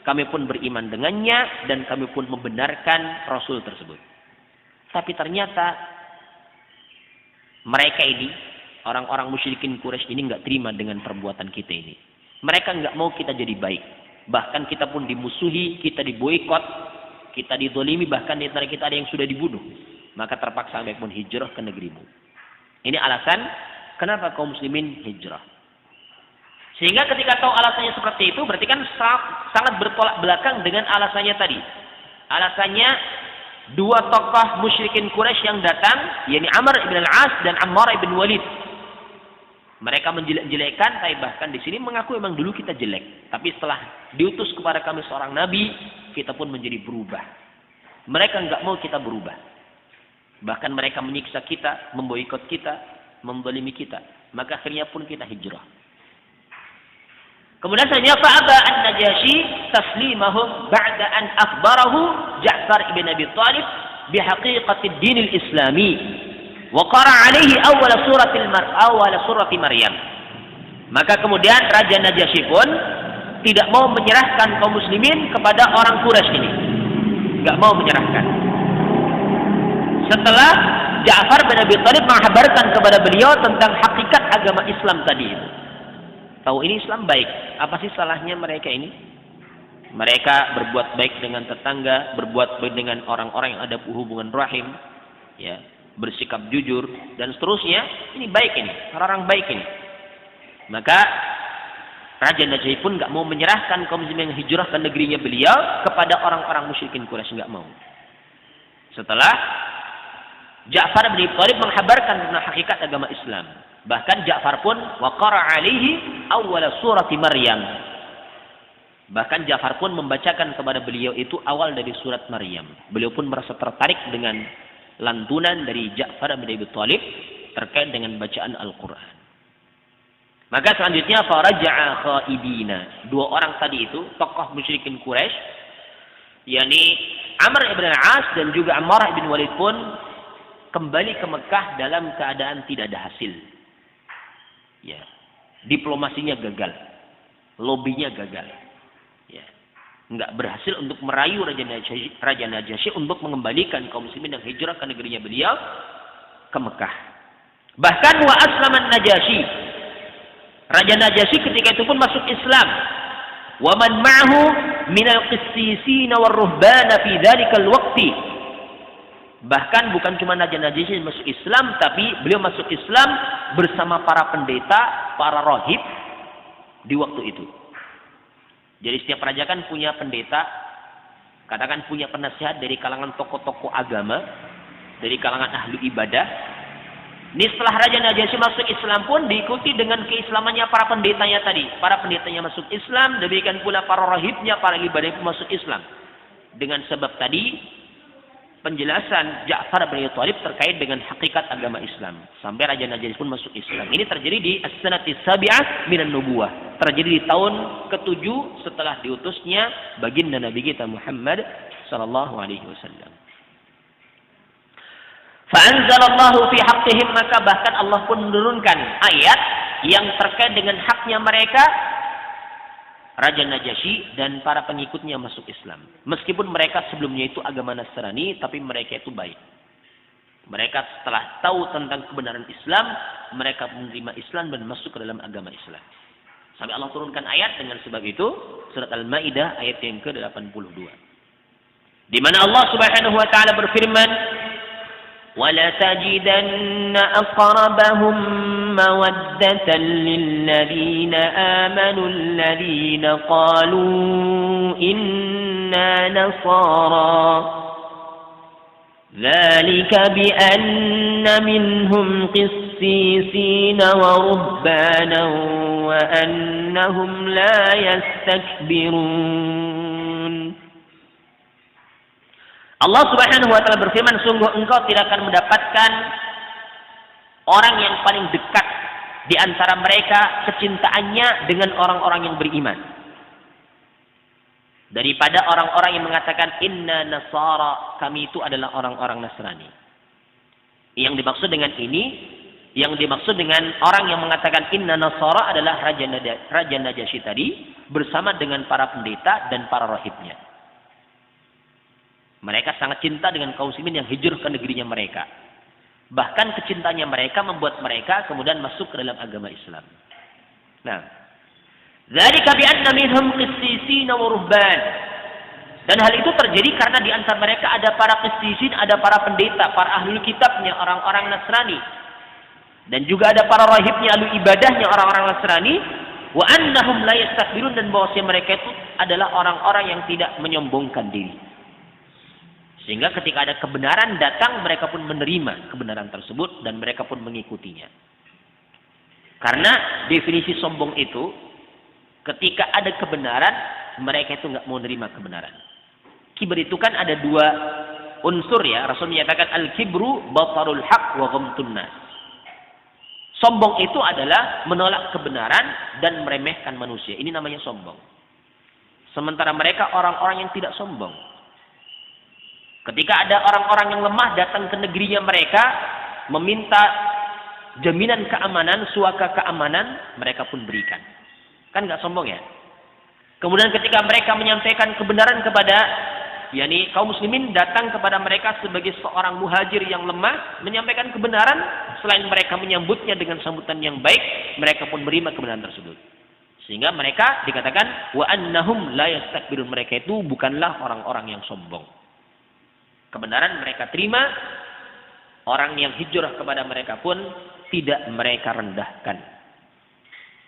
Kami pun beriman dengannya dan kami pun membenarkan Rasul tersebut. Tapi ternyata mereka ini, orang-orang musyrikin Quraisy ini nggak terima dengan perbuatan kita ini. Mereka nggak mau kita jadi baik. Bahkan kita pun dimusuhi, kita diboikot, kita dizalimi, bahkan di antara kita ada yang sudah dibunuh. Maka terpaksa mereka pun hijrah ke negerimu. Ini alasan kenapa kaum muslimin hijrah. Sehingga ketika tahu alasannya seperti itu, berarti kan sangat bertolak belakang dengan alasannya tadi. Alasannya dua tokoh musyrikin Quraisy yang datang, yakni Amr ibn al-As dan Ammar ibn Walid. Mereka menjelek-jelekkan, tapi bahkan di sini mengaku memang dulu kita jelek. Tapi setelah diutus kepada kami seorang nabi, kita pun menjadi berubah. Mereka nggak mau kita berubah. Bahkan mereka menyiksa kita, memboikot kita, menzalimi kita. Maka akhirnya pun kita hijrah. Kemudian selanjutnya fa'aba an-Najasyi taslimahum ba'da an akhbarahu Ja'far ibn Abi Thalib bihaqiqati ad-din al-islami wa qara alaihi awal surati Maryam. Maka kemudian Raja Najasyi pun tidak mau menyerahkan kaum muslimin kepada orang Quraisy ini. Enggak mau menyerahkan. Setelah Ja'far bin Abi Thalib menghabarkan kepada beliau tentang hakikat agama Islam tadi itu. Tahu ini Islam baik. Apa sih salahnya mereka ini? Mereka berbuat baik dengan tetangga, berbuat baik dengan orang-orang yang ada hubungan rahim, ya, bersikap jujur dan seterusnya. Ini baik ini, orang-orang baik ini. Maka Raja Najasyi pun nggak mau menyerahkan kaum muslimin yang hijrah ke negerinya beliau kepada orang-orang musyrikin Quraisy, nggak mau. Setelah Ja'far bin Abi Thalib menghabarkan tentang hakikat agama Islam. Bahkan Ja'far pun waqara alaihi awal surati Maryam. Bahkan Ja'far pun membacakan kepada beliau itu awal dari surat Maryam. Beliau pun merasa tertarik dengan lantunan dari Ja'far bin Abi Thalib terkait dengan bacaan Al-Quran. Maka selanjutnya faraja'a khaibina. Dua orang tadi itu tokoh musyrikin Quraisy, yakni Amr ibn al-As dan juga Ammar ibn Walid pun kembali ke Mekah dalam keadaan tidak ada hasil. Ya, diplomasinya gagal, lobinya gagal. Ya, nggak berhasil untuk merayu Raja Najasyi untuk mengembalikan kaum muslimin yang hijrah ke negerinya beliau ke Mekah. Bahkan wa aslaman Najasyi, Raja Najasyi ketika itu pun masuk Islam. Wa man ma'ahu minal qissisina war ruhbana fi dzalikal waqti. Bahkan bukan cuma Raja Najasyi masuk Islam, tapi beliau masuk Islam bersama para pendeta, para rohib di waktu itu. Jadi setiap raja kan punya pendeta, katakan punya penasihat dari kalangan tokoh-tokoh agama, dari kalangan ahli ibadah. Ini setelah Raja Najasyi masuk Islam pun diikuti dengan keislamannya para pendetanya tadi. Para pendetanya masuk Islam, demikian pula para rohibnya, para ibadah pun masuk Islam. Dengan sebab tadi, penjelasan Ja'far bin Abi Thalib terkait dengan hakikat agama Islam. Sampai Raja Najasyi pun masuk Islam. Ini terjadi di as-sanatis sabi'ah minan nubuwah. Terjadi di tahun ke-7 setelah diutusnya baginda Nabi kita Muhammad sallallahu alaihi wasallam. Fa'anzalallahu fi haqqihim, maka bahkan Allah pun menurunkan ayat yang terkait dengan haknya mereka, Raja Najasyi dan para pengikutnya masuk Islam. Meskipun mereka sebelumnya itu agama Nasrani, tapi mereka itu baik. Mereka setelah tahu tentang kebenaran Islam, mereka menerima Islam dan masuk ke dalam agama Islam. Sampai Allah turunkan ayat dengan sebab itu, surat Al-Maidah ayat yang ke-82. Di mana Allah Subhanahu wa taala berfirman, وَلَا تَجِدَنَّ أَقْرَبَهُم مَّوَدَّةً لِّلَّذِينَ آمَنُوا الَّذِينَ قَالُوا إِنَّا نَصَارَى ذَلِكَ بِأَنَّ مِنْهُمْ قِسِّيسِينَ وَرُهْبَانًا وَأَنَّهُمْ لَا يَسْتَكْبِرُونَ. Allah Subhanahu wa taala berfirman, sungguh engkau tidak akan mendapatkan orang yang paling dekat di antara mereka kecintaannya dengan orang-orang yang beriman daripada orang-orang yang mengatakan inna nasara, kami itu adalah orang-orang Nasrani. Yang dimaksud dengan ini, yang dimaksud dengan orang yang mengatakan inna nasara adalah Raja Najasyi tadi bersama dengan para pendeta dan para rahibnya. Mereka sangat cinta dengan kaum muslimin yang hijrah ke negerinya mereka. Bahkan kecintanya mereka membuat mereka kemudian masuk ke dalam agama Islam. Nah, dzalika bi anna minhum qissisin wa ruhban. Dan hal itu terjadi karena di antara mereka ada para qissisin, ada para pendeta, para ahlul kitabnya, orang-orang Nasrani. Dan juga ada para rahibnya, ahli ibadahnya, orang-orang Nasrani. Wa annahum la yastakbirun, dan bahwasanya mereka itu adalah orang-orang yang tidak menyombongkan diri. Sehingga ketika ada kebenaran datang, mereka pun menerima kebenaran tersebut dan mereka pun mengikutinya. Karena definisi sombong itu, ketika ada kebenaran, mereka itu nggak mau menerima kebenaran. Kibr itu kan ada dua unsur ya. Rasul menyatakan al-kibru batarul haq wa ghamtun nas. Sombong itu adalah menolak kebenaran dan meremehkan manusia. Ini namanya sombong. Sementara mereka orang-orang yang tidak sombong. Ketika ada orang-orang yang lemah datang ke negerinya mereka, meminta jaminan keamanan, suaka keamanan, mereka pun berikan. Kan nggak sombong ya? Kemudian ketika mereka menyampaikan kebenaran kepada, yakni kaum muslimin datang kepada mereka sebagai seorang muhajir yang lemah, menyampaikan kebenaran, selain mereka menyambutnya dengan sambutan yang baik, mereka pun menerima kebenaran tersebut. Sehingga mereka dikatakan, wa annahum la yastakbirun, mereka itu bukanlah orang-orang yang sombong. Kebenaran mereka terima, orang yang hijrah kepada mereka pun tidak mereka rendahkan.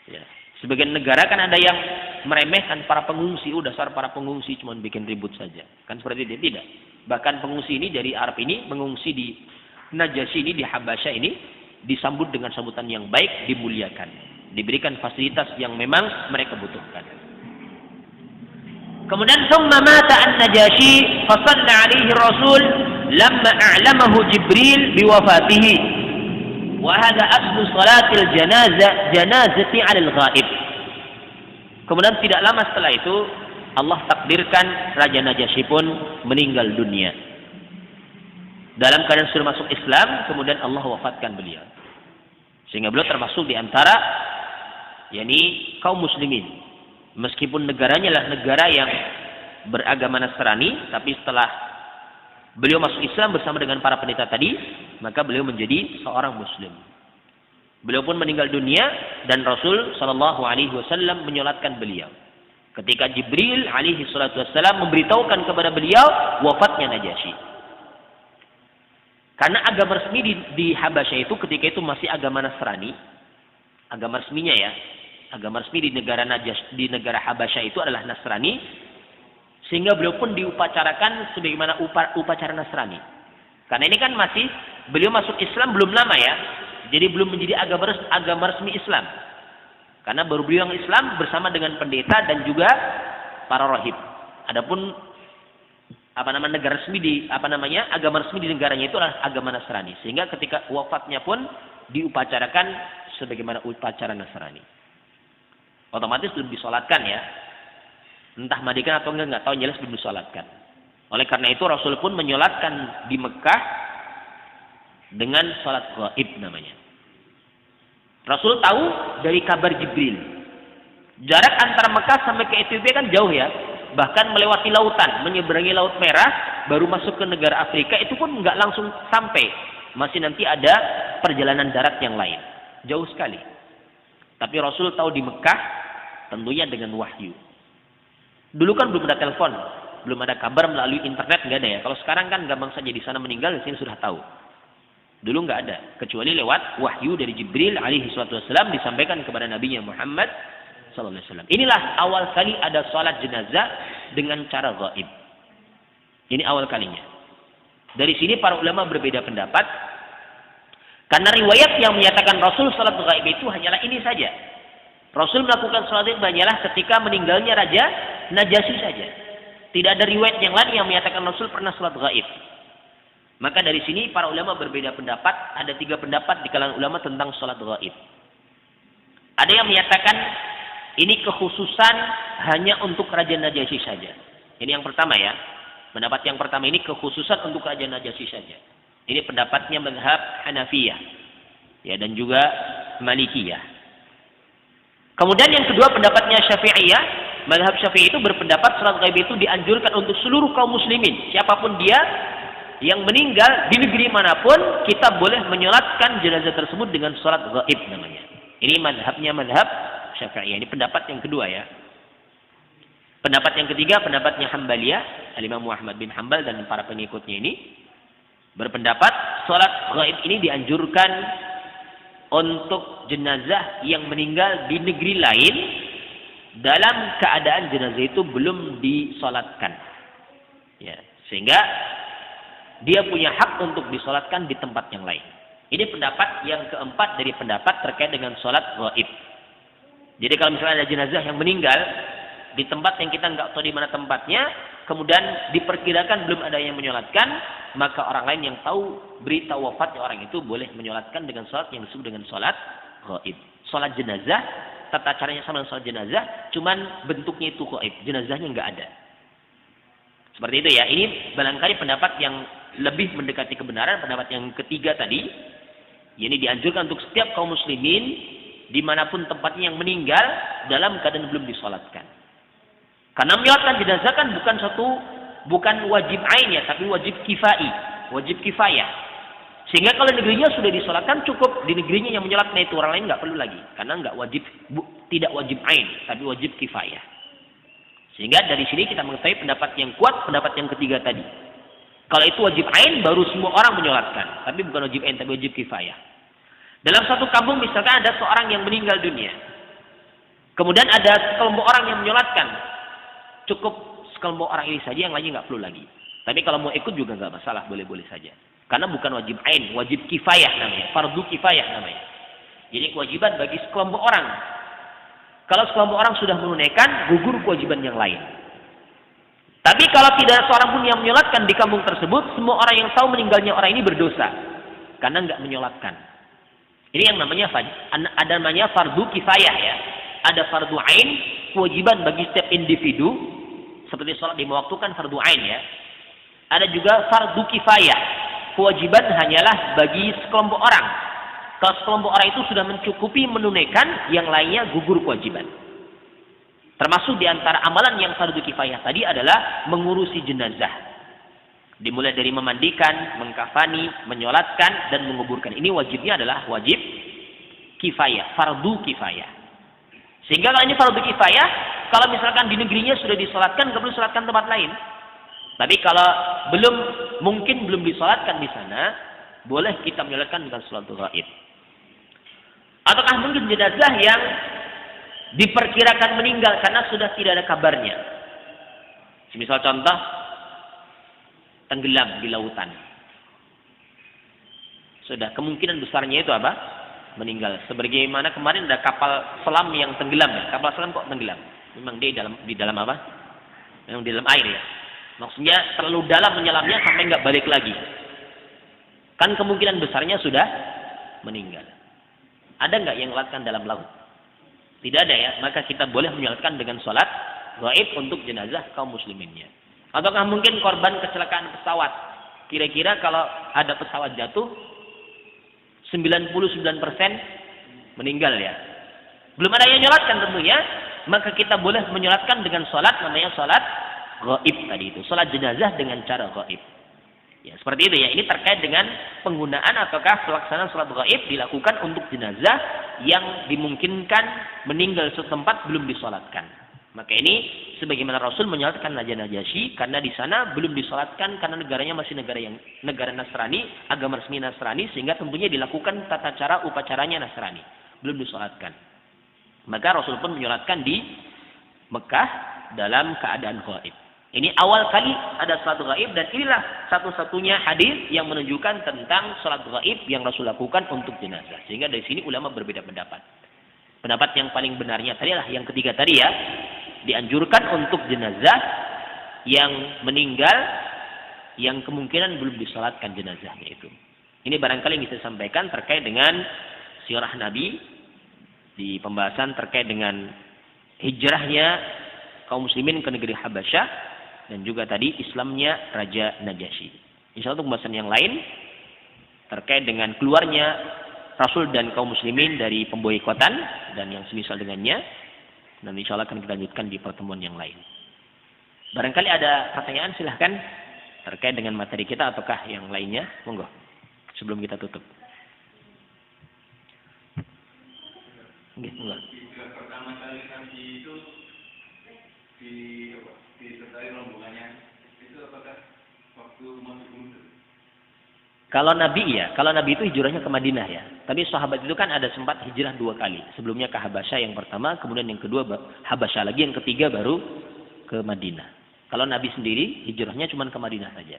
Ya. Sebagian negara kan ada yang meremehkan para pengungsi, dasar para pengungsi cuma bikin ribut saja. Kan seperti itu, tidak. Bahkan pengungsi ini dari Arab ini, mengungsi di Najasyi ini, di Habasyah ini, disambut dengan sambutan yang baik, dimuliakan. Diberikan fasilitas yang memang mereka butuhkan. Kemudian thumma mata an-Najasyi fa shalla alaihi Rasul lamma a'lamahu Jibril biwafatihi. Wa hadha aslu salatil janazati 'ala al-ghaib. Kemudian tidak lama setelah itu Allah takdirkan Raja Najasyi pun meninggal dunia. Dalam keadaan sudah masuk Islam, kemudian Allah wafatkan beliau. Sehingga beliau termasuk di antara yakni kaum muslimin. Meskipun negaranya adalah negara yang beragama Nasrani, tapi setelah beliau masuk Islam bersama dengan para pendeta tadi, maka beliau menjadi seorang muslim. Beliau pun meninggal dunia dan Rasul sallallahu alaihi wasallam menyolatkan beliau. Ketika Jibril alaihi salatu wasallam memberitahukan kepada beliau wafatnya Najasyi. Karena agama resmi di Habasyah itu ketika itu masih agama Nasrani. Agama resminya ya. Agama resmi di negara Habasyah itu adalah Nasrani, sehingga beliau pun diupacarakan sebagaimana upacara Nasrani. Karena ini kan masih beliau masuk Islam belum lama ya, jadi belum menjadi agama resmi Islam. Karena baru beliau yang Islam bersama dengan pendeta dan juga para rahib. Adapun negara resmi agama resmi di negaranya itu adalah agama Nasrani, sehingga ketika wafatnya pun diupacarakan sebagaimana upacara Nasrani. Otomatis belum disolatkan ya. Entah mandikan atau enggak tahu, jelas belum disolatkan. Oleh karena itu Rasul pun menyolatkan di Mekah dengan salat ghaib namanya. Rasul tahu dari kabar Jibril. Jarak antara Mekah sampai ke Ethiopia kan jauh ya. Bahkan melewati lautan, menyeberangi Laut Merah, baru masuk ke negara Afrika, itu pun nggak langsung sampai. Masih nanti ada perjalanan darat yang lain. Jauh sekali. Tapi Rasul tahu di Mekah, tentunya dengan wahyu. Dulu kan belum ada telepon, belum ada kabar melalui internet, nggak ada ya. Kalau sekarang kan gampang saja, di sana meninggal, di sini sudah tahu. Dulu nggak ada, kecuali lewat wahyu dari Jibril alaihi wassalam disampaikan kepada Nabi Muhammad sallallahu alaihi wasallam. Inilah awal kali ada salat jenazah dengan cara gaib. Ini awal kalinya. Dari sini para ulama berbeda pendapat. Karena riwayat yang menyatakan Rasul salat gaib itu hanyalah ini saja. Rasul melakukan salat gaib hanyalah ketika meninggalnya Raja Najasyi saja. Tidak ada riwayat yang lain yang menyatakan Rasul pernah salat gaib. Maka dari sini para ulama berbeda pendapat. Ada 3 pendapat di kalangan ulama tentang salat gaib. Ada yang menyatakan ini kekhususan hanya untuk Raja Najasyi saja. Ini yang pertama ya. Pendapat yang pertama ini kekhususan untuk Raja Najasyi saja. Ini pendapatnya mazhab Hanafiyah. Ya, dan juga Malikiyah. Kemudian yang kedua pendapatnya Syafi'iyah. Mazhab Syafi'i itu berpendapat salat gaib itu dianjurkan untuk seluruh kaum muslimin. Siapapun dia yang meninggal di negeri manapun, kita boleh menyolatkan jenazah tersebut dengan salat gaib namanya. Ini mazhabnya mazhab Syafi'iyah. Ini pendapat yang kedua ya. Pendapat yang ketiga, pendapatnya Hambaliyah, Al-Imam Muhammad bin Hanbal dan para pengikutnya ini berpendapat salat gaib ini dianjurkan untuk jenazah yang meninggal di negeri lain dalam keadaan jenazah itu belum disolatkan. Ya, sehingga dia punya hak untuk disolatkan di tempat yang lain. Ini pendapat yang keempat dari pendapat terkait dengan salat gaib. Jadi kalau misalnya ada jenazah yang meninggal di tempat yang kita nggak tahu di mana tempatnya, kemudian diperkirakan belum ada yang menyolatkan, maka orang lain yang tahu berita wafatnya orang itu boleh menyolatkan dengan salat yang disebut dengan salat gaib. Salat jenazah, tata caranya sama dengan salat jenazah, cuman bentuknya itu gaib, jenazahnya nggak ada. Seperti itu ya. Ini barangkali pendapat yang lebih mendekati kebenaran. Pendapat yang ketiga tadi, ini dianjurkan untuk setiap kaum muslimin dimanapun tempatnya yang meninggal dalam keadaan belum disolatkan. Karena menyolatkan jenazah kan bukan wajib ain ya, tapi wajib kifai, wajib kifayah. Sehingga kalau negerinya sudah disolatkan cukup, di negerinya yang menyolatkan itu orang lain nggak perlu lagi, karena nggak wajib, tidak wajib ain, tapi wajib kifayah. Sehingga dari sini kita mengetahui pendapat yang kuat, pendapat yang ketiga tadi. Kalau itu wajib ain, baru semua orang menyolatkan, tapi bukan wajib ain, tapi wajib kifayah. Dalam satu kampung misalkan ada seorang yang meninggal dunia, kemudian ada sekelompok orang yang menyolatkan, cukup sekelompok orang ini saja, yang lainnya nggak perlu lagi. Tapi kalau mau ikut juga nggak masalah, boleh-boleh saja. Karena bukan wajib ain, wajib kifayah namanya, fardu kifayah namanya. Jadi kewajiban bagi sekelompok orang. Kalau sekelompok orang sudah menunaikan, gugur kewajiban yang lain. Tapi kalau tidak seorang pun yang menyolatkan di kampung tersebut, semua orang yang tahu meninggalnya orang ini berdosa karena nggak menyolatkan. Ini yang namanya ada namanya fardu kifayah ya. Ada fardu ain, kewajiban bagi setiap individu, seperti sholat di waktu kan fardu ain ya. Ada juga fardu kifayah, kewajiban hanyalah bagi sekelompok orang. Kalau sekelompok orang itu sudah mencukupi menunaikan, yang lainnya gugur kewajiban. Termasuk di antara amalan yang fardu kifayah tadi adalah mengurusi jenazah. Dimulai dari memandikan, mengkafani, menyolatkan, dan menguburkan. Ini wajibnya adalah wajib kifayah, fardu kifayah. Sehingga kalau ini fardu kifayah, kalau misalkan di negerinya sudah disolatkan, nggak perlu solatkan tempat lain. Tapi kalau mungkin belum disolatkan di sana, boleh kita menyolatkan dengan salat gaib. Ataukah mungkin jenazah yang diperkirakan meninggal karena sudah tidak ada kabarnya. Misal contoh, tenggelam di lautan. Sudah kemungkinan besarnya itu apa? Meninggal. Sebagaimana kemarin ada kapal selam yang tenggelam ya. Kapal selam kok tenggelam? Memang dia di dalam apa? Memang di dalam air ya. Maksudnya terlalu dalam menyelamnya sampai nggak balik lagi. Kan kemungkinan besarnya sudah meninggal. Ada nggak yang menyolatkan dalam laut? Tidak ada ya. Maka kita boleh menyolatkan dengan sholat gaib untuk jenazah kaum musliminnya. Ataukah mungkin korban kecelakaan pesawat? Kira-kira kalau ada pesawat jatuh, 99% meninggal ya. Belum ada yang nyolatkan tentunya, maka kita boleh menyolatkan dengan sholat namanya sholat gaib tadi itu. Sholat jenazah dengan cara gaib. Ya, seperti itu ya. Ini terkait dengan penggunaan ataukah pelaksanaan sholat gaib dilakukan untuk jenazah yang dimungkinkan meninggal setempat belum disolatkan. Maka ini sebagaimana Rasul menyolatkan Raja Najasyi karena di sana belum disolatkan karena negaranya masih negara Nasrani, agama resmi Nasrani, sehingga tentunya dilakukan tata cara upacaranya Nasrani, belum disolatkan. Maka Rasul pun menyolatkan di Mekah dalam keadaan gaib. Ini awal kali ada salat gaib, dan inilah satu-satunya hadis yang menunjukkan tentang salat gaib yang Rasul lakukan untuk jenazah. Sehingga dari sini ulama berbeda pendapat. Pendapat yang paling benarnya tadi adalah yang ketiga tadi ya, dianjurkan untuk jenazah yang meninggal yang kemungkinan belum disalatkan jenazahnya itu. Ini barangkali yang bisa sampaikan terkait dengan sirah Nabi di pembahasan terkait dengan hijrahnya kaum muslimin ke negeri Habasyah dan juga tadi Islamnya Raja Najasyi. Insya Allah untuk pembahasan yang lain terkait dengan keluarnya Rasul dan kaum muslimin dari pemboikotan dan yang semisal dengannya, dan insya Allah akan kita lanjutkan di pertemuan yang lain. Barangkali ada pertanyaan silahkan terkait dengan materi kita ataukah yang lainnya, monggo sebelum kita tutup. Monggo. Pertama kali kami itu disertai rombongannya itu apakah waktu masuk mundur? Kalau Nabi ya, kalau Nabi itu hijrahnya ke Madinah ya. Tapi sahabat itu kan ada sempat hijrah 2 kali. Sebelumnya ke Habasyah yang pertama, kemudian yang kedua Habasyah lagi, yang ketiga baru ke Madinah. Kalau Nabi sendiri hijrahnya cuma ke Madinah saja.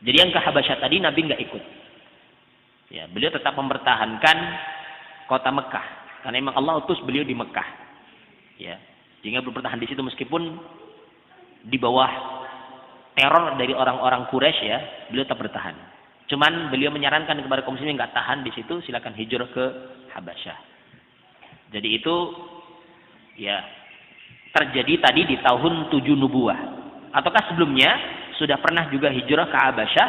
Jadi yang ke Habasyah tadi Nabi nggak ikut. Ya, beliau tetap mempertahankan kota Mekah. Karena memang Allah utus beliau di Mekah. Ya, sehingga bertahan di situ meskipun di bawah teror dari orang-orang Quraisy ya, beliau tetap bertahan. Cuman beliau menyarankan kepada kaum muslimin nggak tahan di situ, silakan hijrah ke Habasyah. Jadi itu ya terjadi tadi di tahun 7 nubuwah. Ataukah sebelumnya sudah pernah juga hijrah ke Habasyah,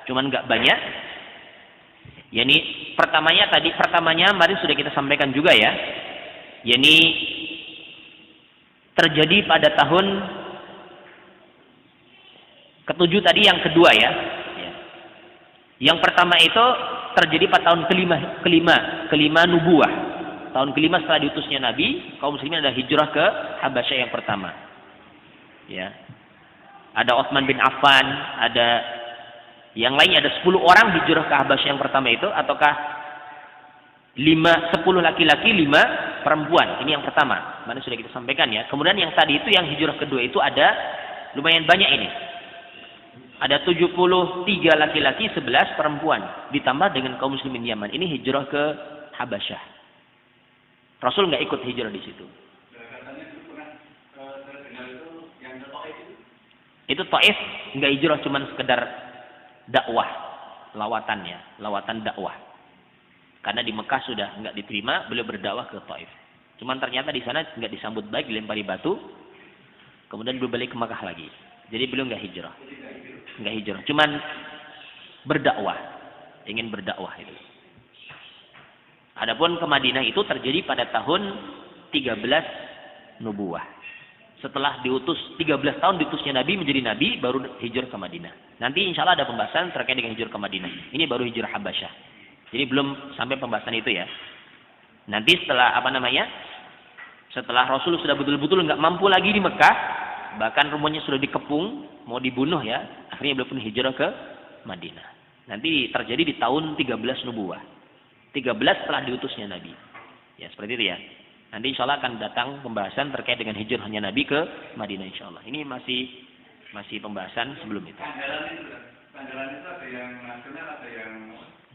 cuman nggak banyak. Yani pertamanya kemarin sudah kita sampaikan juga ya. Yani terjadi pada tahun ke-7 tadi, yang kedua ya. Yang pertama itu terjadi pada tahun kelima nubuwah. Tahun kelima setelah diutusnya Nabi, kaum muslimin ada hijrah ke Habasyah yang pertama. Ya. Ada Utsman bin Affan, ada yang lainnya, ada 10 orang hijrah ke Habasyah yang pertama itu, ataukah 10 laki-laki, 5 perempuan. Ini yang pertama. Mana sudah kita sampaikan ya. Kemudian yang tadi itu yang hijrah kedua itu ada lumayan banyak ini. Ada 73 laki-laki, 11 perempuan. Ditambah dengan kaum muslimin Yaman. Ini hijrah ke Habasyah. Rasul nggak ikut hijrah di situ. Itu Taif nggak hijrah, cuman sekedar dakwah, lawatan dakwah. Karena di Mekah sudah nggak diterima, beliau berdakwah ke Taif. Cuman ternyata di sana nggak disambut baik, dilempari batu. Kemudian beliau balik ke Mekah lagi. Jadi beliau nggak hijrah. Nggak hijrah, cuman berdakwah, ingin berdakwah itu. Adapun ke Madinah itu terjadi pada tahun 13 nubuwah. Setelah diutus 13 tahun diutusnya Nabi menjadi Nabi, baru hijrah ke Madinah. Nanti insya Allah ada pembahasan terkait dengan hijrah ke Madinah. Ini baru hijrah Habasyah. Jadi belum sampai pembahasan itu ya. Nanti setelah setelah Rasul sudah betul-betul nggak mampu lagi di Mekah, bahkan rumahnya sudah dikepung, mau dibunuh ya, akhirnya beliau pun hijrah ke Madinah. Nanti terjadi di tahun 13 nubuwah. 13 setelah diutusnya Nabi. Ya, seperti itu ya. Nanti insya Allah akan datang pembahasan terkait dengan hijrahnya Nabi ke Madinah insya Allah. Ini masih pembahasan sebelum itu. Tanggalan itu ada yang nasional, ada yang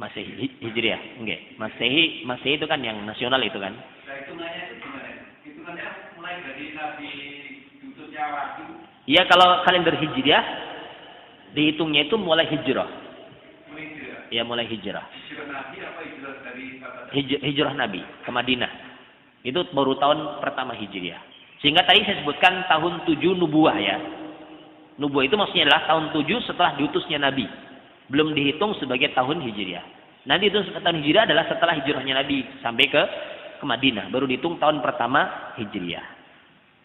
masih hijriah, enggak? Masih itu kan yang nasional itu kan? Nah, hitungannya itu gimana? Hitungannya mulai dari Nabi diutusnya waktu. Iya, kalau kalender hijriah dihitungnya itu mulai hijrah. Ya, mulai hijrah. Hijrah Nabi apa hijrah dari hijrah Nabi ke Madinah. Itu baru tahun pertama hijriah. Sehingga tadi saya sebutkan tahun 7 nubuwah ya. Nubuwah itu maksudnya adalah tahun 7 setelah diutusnya Nabi. Belum dihitung sebagai tahun hijriah. Nanti itu tahun Hijriah adalah setelah hijrahnya Nabi sampai ke Madinah, baru dihitung tahun pertama Hijriah.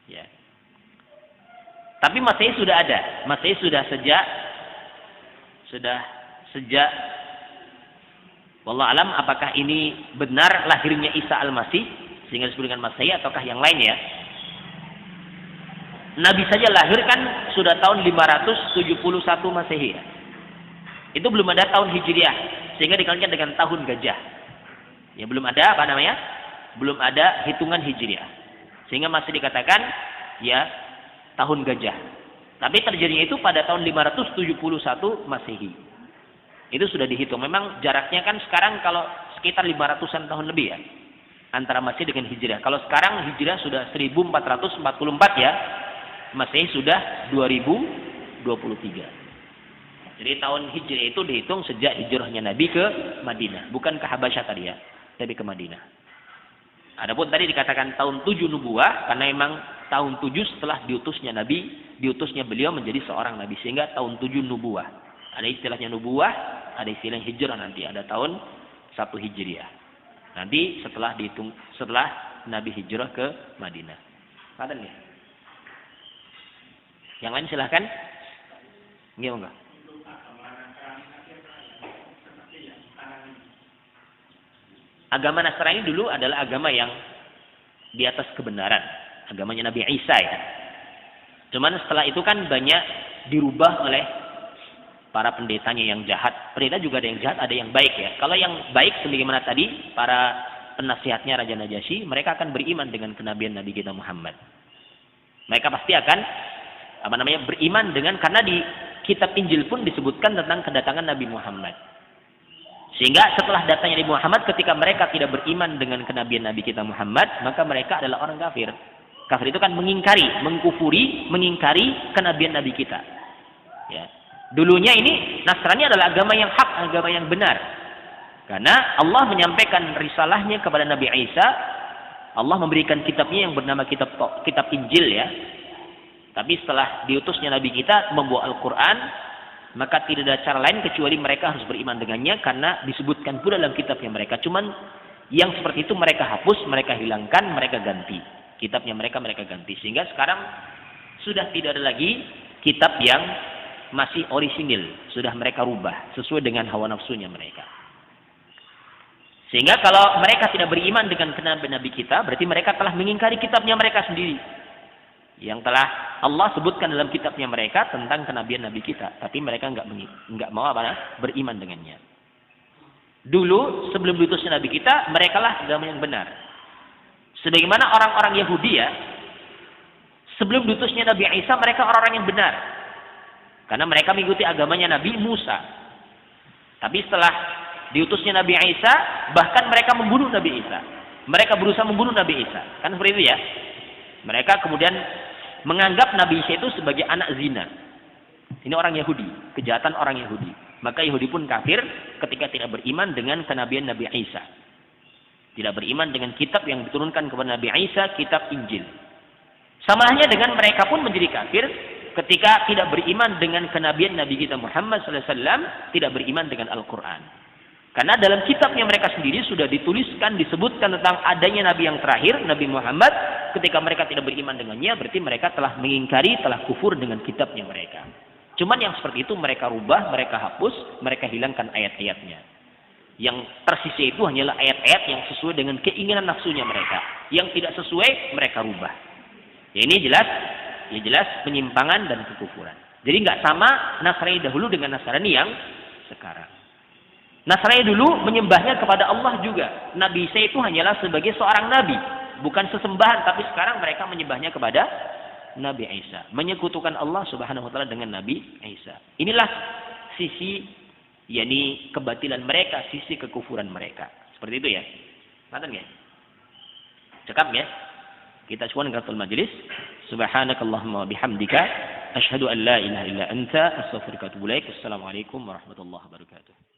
Ya. Tapi Masehi sudah ada. Masehi sudah sejak wallahu alam apakah ini benar lahirnya Isa Al-Masih sehingga disebut dengan Masehi ataukah yang lain ya. Nabi saja lahir kan sudah tahun 571 Masehi ya. Itu belum ada tahun Hijriah sehingga dikalikan dengan tahun gajah. Ya belum ada belum ada hitungan Hijriah. Sehingga masih dikatakan ya tahun gajah. Tapi terjadinya itu pada tahun 571 Masehi. Itu sudah dihitung. Memang jaraknya kan sekarang kalau sekitar 500-an tahun lebih ya. Antara Masehi dengan Hijriah. Kalau sekarang Hijriah sudah 1444 ya. Masehi sudah 2023. Jadi tahun Hijriah itu dihitung sejak hijrahnya Nabi ke Madinah. Bukan ke Habasyah tadi ya. Tapi ke Madinah. Adapun tadi dikatakan tahun 7 nubuah. Karena memang tahun 7 setelah diutusnya beliau menjadi seorang Nabi. Sehingga tahun 7 nubuah. Ada istilahnya nubuah, ada istilah hijrah nanti. Ada tahun 1 Hijriah. Nanti setelah Nabi hijrah ke Madinah. Paham ya? Yang lain silahkan. Enggak. Agama Nasrani dulu adalah agama yang di atas kebenaran. Agamanya Nabi Isa ya. Cuman setelah itu kan banyak dirubah oleh para pendetanya yang jahat. Pendeta juga ada yang jahat, ada yang baik ya. Kalau yang baik sebagaimana tadi, para penasihatnya Raja Najasyi, mereka akan beriman dengan kenabian Nabi kita Muhammad. Mereka pasti akan beriman dengan, karena di kitab Injil pun disebutkan tentang kedatangan Nabi Muhammad. Sehingga setelah datangnya Nabi Muhammad, ketika mereka tidak beriman dengan kenabian Nabi kita Muhammad, maka mereka adalah orang kafir. Kafir itu kan mengingkari kenabian Nabi kita. Ya. Dulunya ini Nasrani adalah agama yang hak, agama yang benar. Karena Allah menyampaikan risalahnya kepada Nabi Isa. Allah memberikan kitabnya yang bernama kitab Injil ya. Tapi setelah diutusnya Nabi kita membawa Al-Quran, maka tidak ada cara lain kecuali mereka harus beriman dengannya, karena disebutkan pula dalam kitabnya mereka. Cuman yang seperti itu mereka hapus, mereka hilangkan, mereka ganti. Kitabnya mereka ganti. Sehingga sekarang sudah tidak ada lagi kitab yang masih orisinil. Sudah mereka rubah sesuai dengan hawa nafsunya mereka. Sehingga kalau mereka tidak beriman dengan kenabian Nabi kita, berarti mereka telah mengingkari kitabnya mereka sendiri. Yang telah Allah sebutkan dalam kitabnya mereka tentang kenabian Nabi kita. Tapi mereka enggak mau beriman dengannya. Dulu sebelum diutusnya Nabi kita, mereka lah agama yang benar. Sebagaimana orang-orang Yahudi ya, sebelum diutusnya Nabi Isa, mereka orang-orang yang benar. Karena mereka mengikuti agamanya Nabi Musa. Tapi setelah diutusnya Nabi Isa, bahkan mereka membunuh Nabi Isa. Mereka berusaha membunuh Nabi Isa. Kan seperti itu ya. Mereka kemudian menganggap Nabi Isa itu sebagai anak zina. Ini orang Yahudi, kejahatan orang Yahudi. Maka Yahudi pun kafir ketika tidak beriman dengan kenabian Nabi Isa. Tidak beriman dengan kitab yang diturunkan kepada Nabi Isa, kitab Injil. Sama halnya dengan mereka pun menjadi kafir ketika tidak beriman dengan kenabian Nabi kita Muhammad SAW, tidak beriman dengan Al-Quran. Karena dalam kitabnya mereka sendiri sudah dituliskan, disebutkan tentang adanya Nabi yang terakhir, Nabi Muhammad. Ketika mereka tidak beriman dengannya, berarti mereka telah mengingkari, telah kufur dengan kitabnya mereka. Cuman yang seperti itu mereka rubah, mereka hapus, mereka hilangkan ayat-ayatnya. Yang tersisa itu hanyalah ayat-ayat yang sesuai dengan keinginan nafsunya mereka. Yang tidak sesuai, mereka rubah. Ya ini jelas penyimpangan dan kekufuran. Jadi nggak sama Nasrani dahulu dengan Nasrani yang sekarang. Nasrani dulu menyembahnya kepada Allah juga. Nabi Isa itu hanyalah sebagai seorang nabi, bukan sesembahan, tapi sekarang mereka menyembahnya kepada Nabi Isa, menyekutukan Allah Subhanahu wa taala dengan Nabi Isa. Inilah sisi yakni kebatilan mereka, sisi kekufuran mereka. Seperti itu ya. Paham ya? Cekap ya? Kita suwun katul majlis. Subhanakallahumma bihamdika asyhadu an la ilaha illa anta astaghfiruka wa atubu ilaik. Assalamualaikum warahmatullahi wabarakatuh.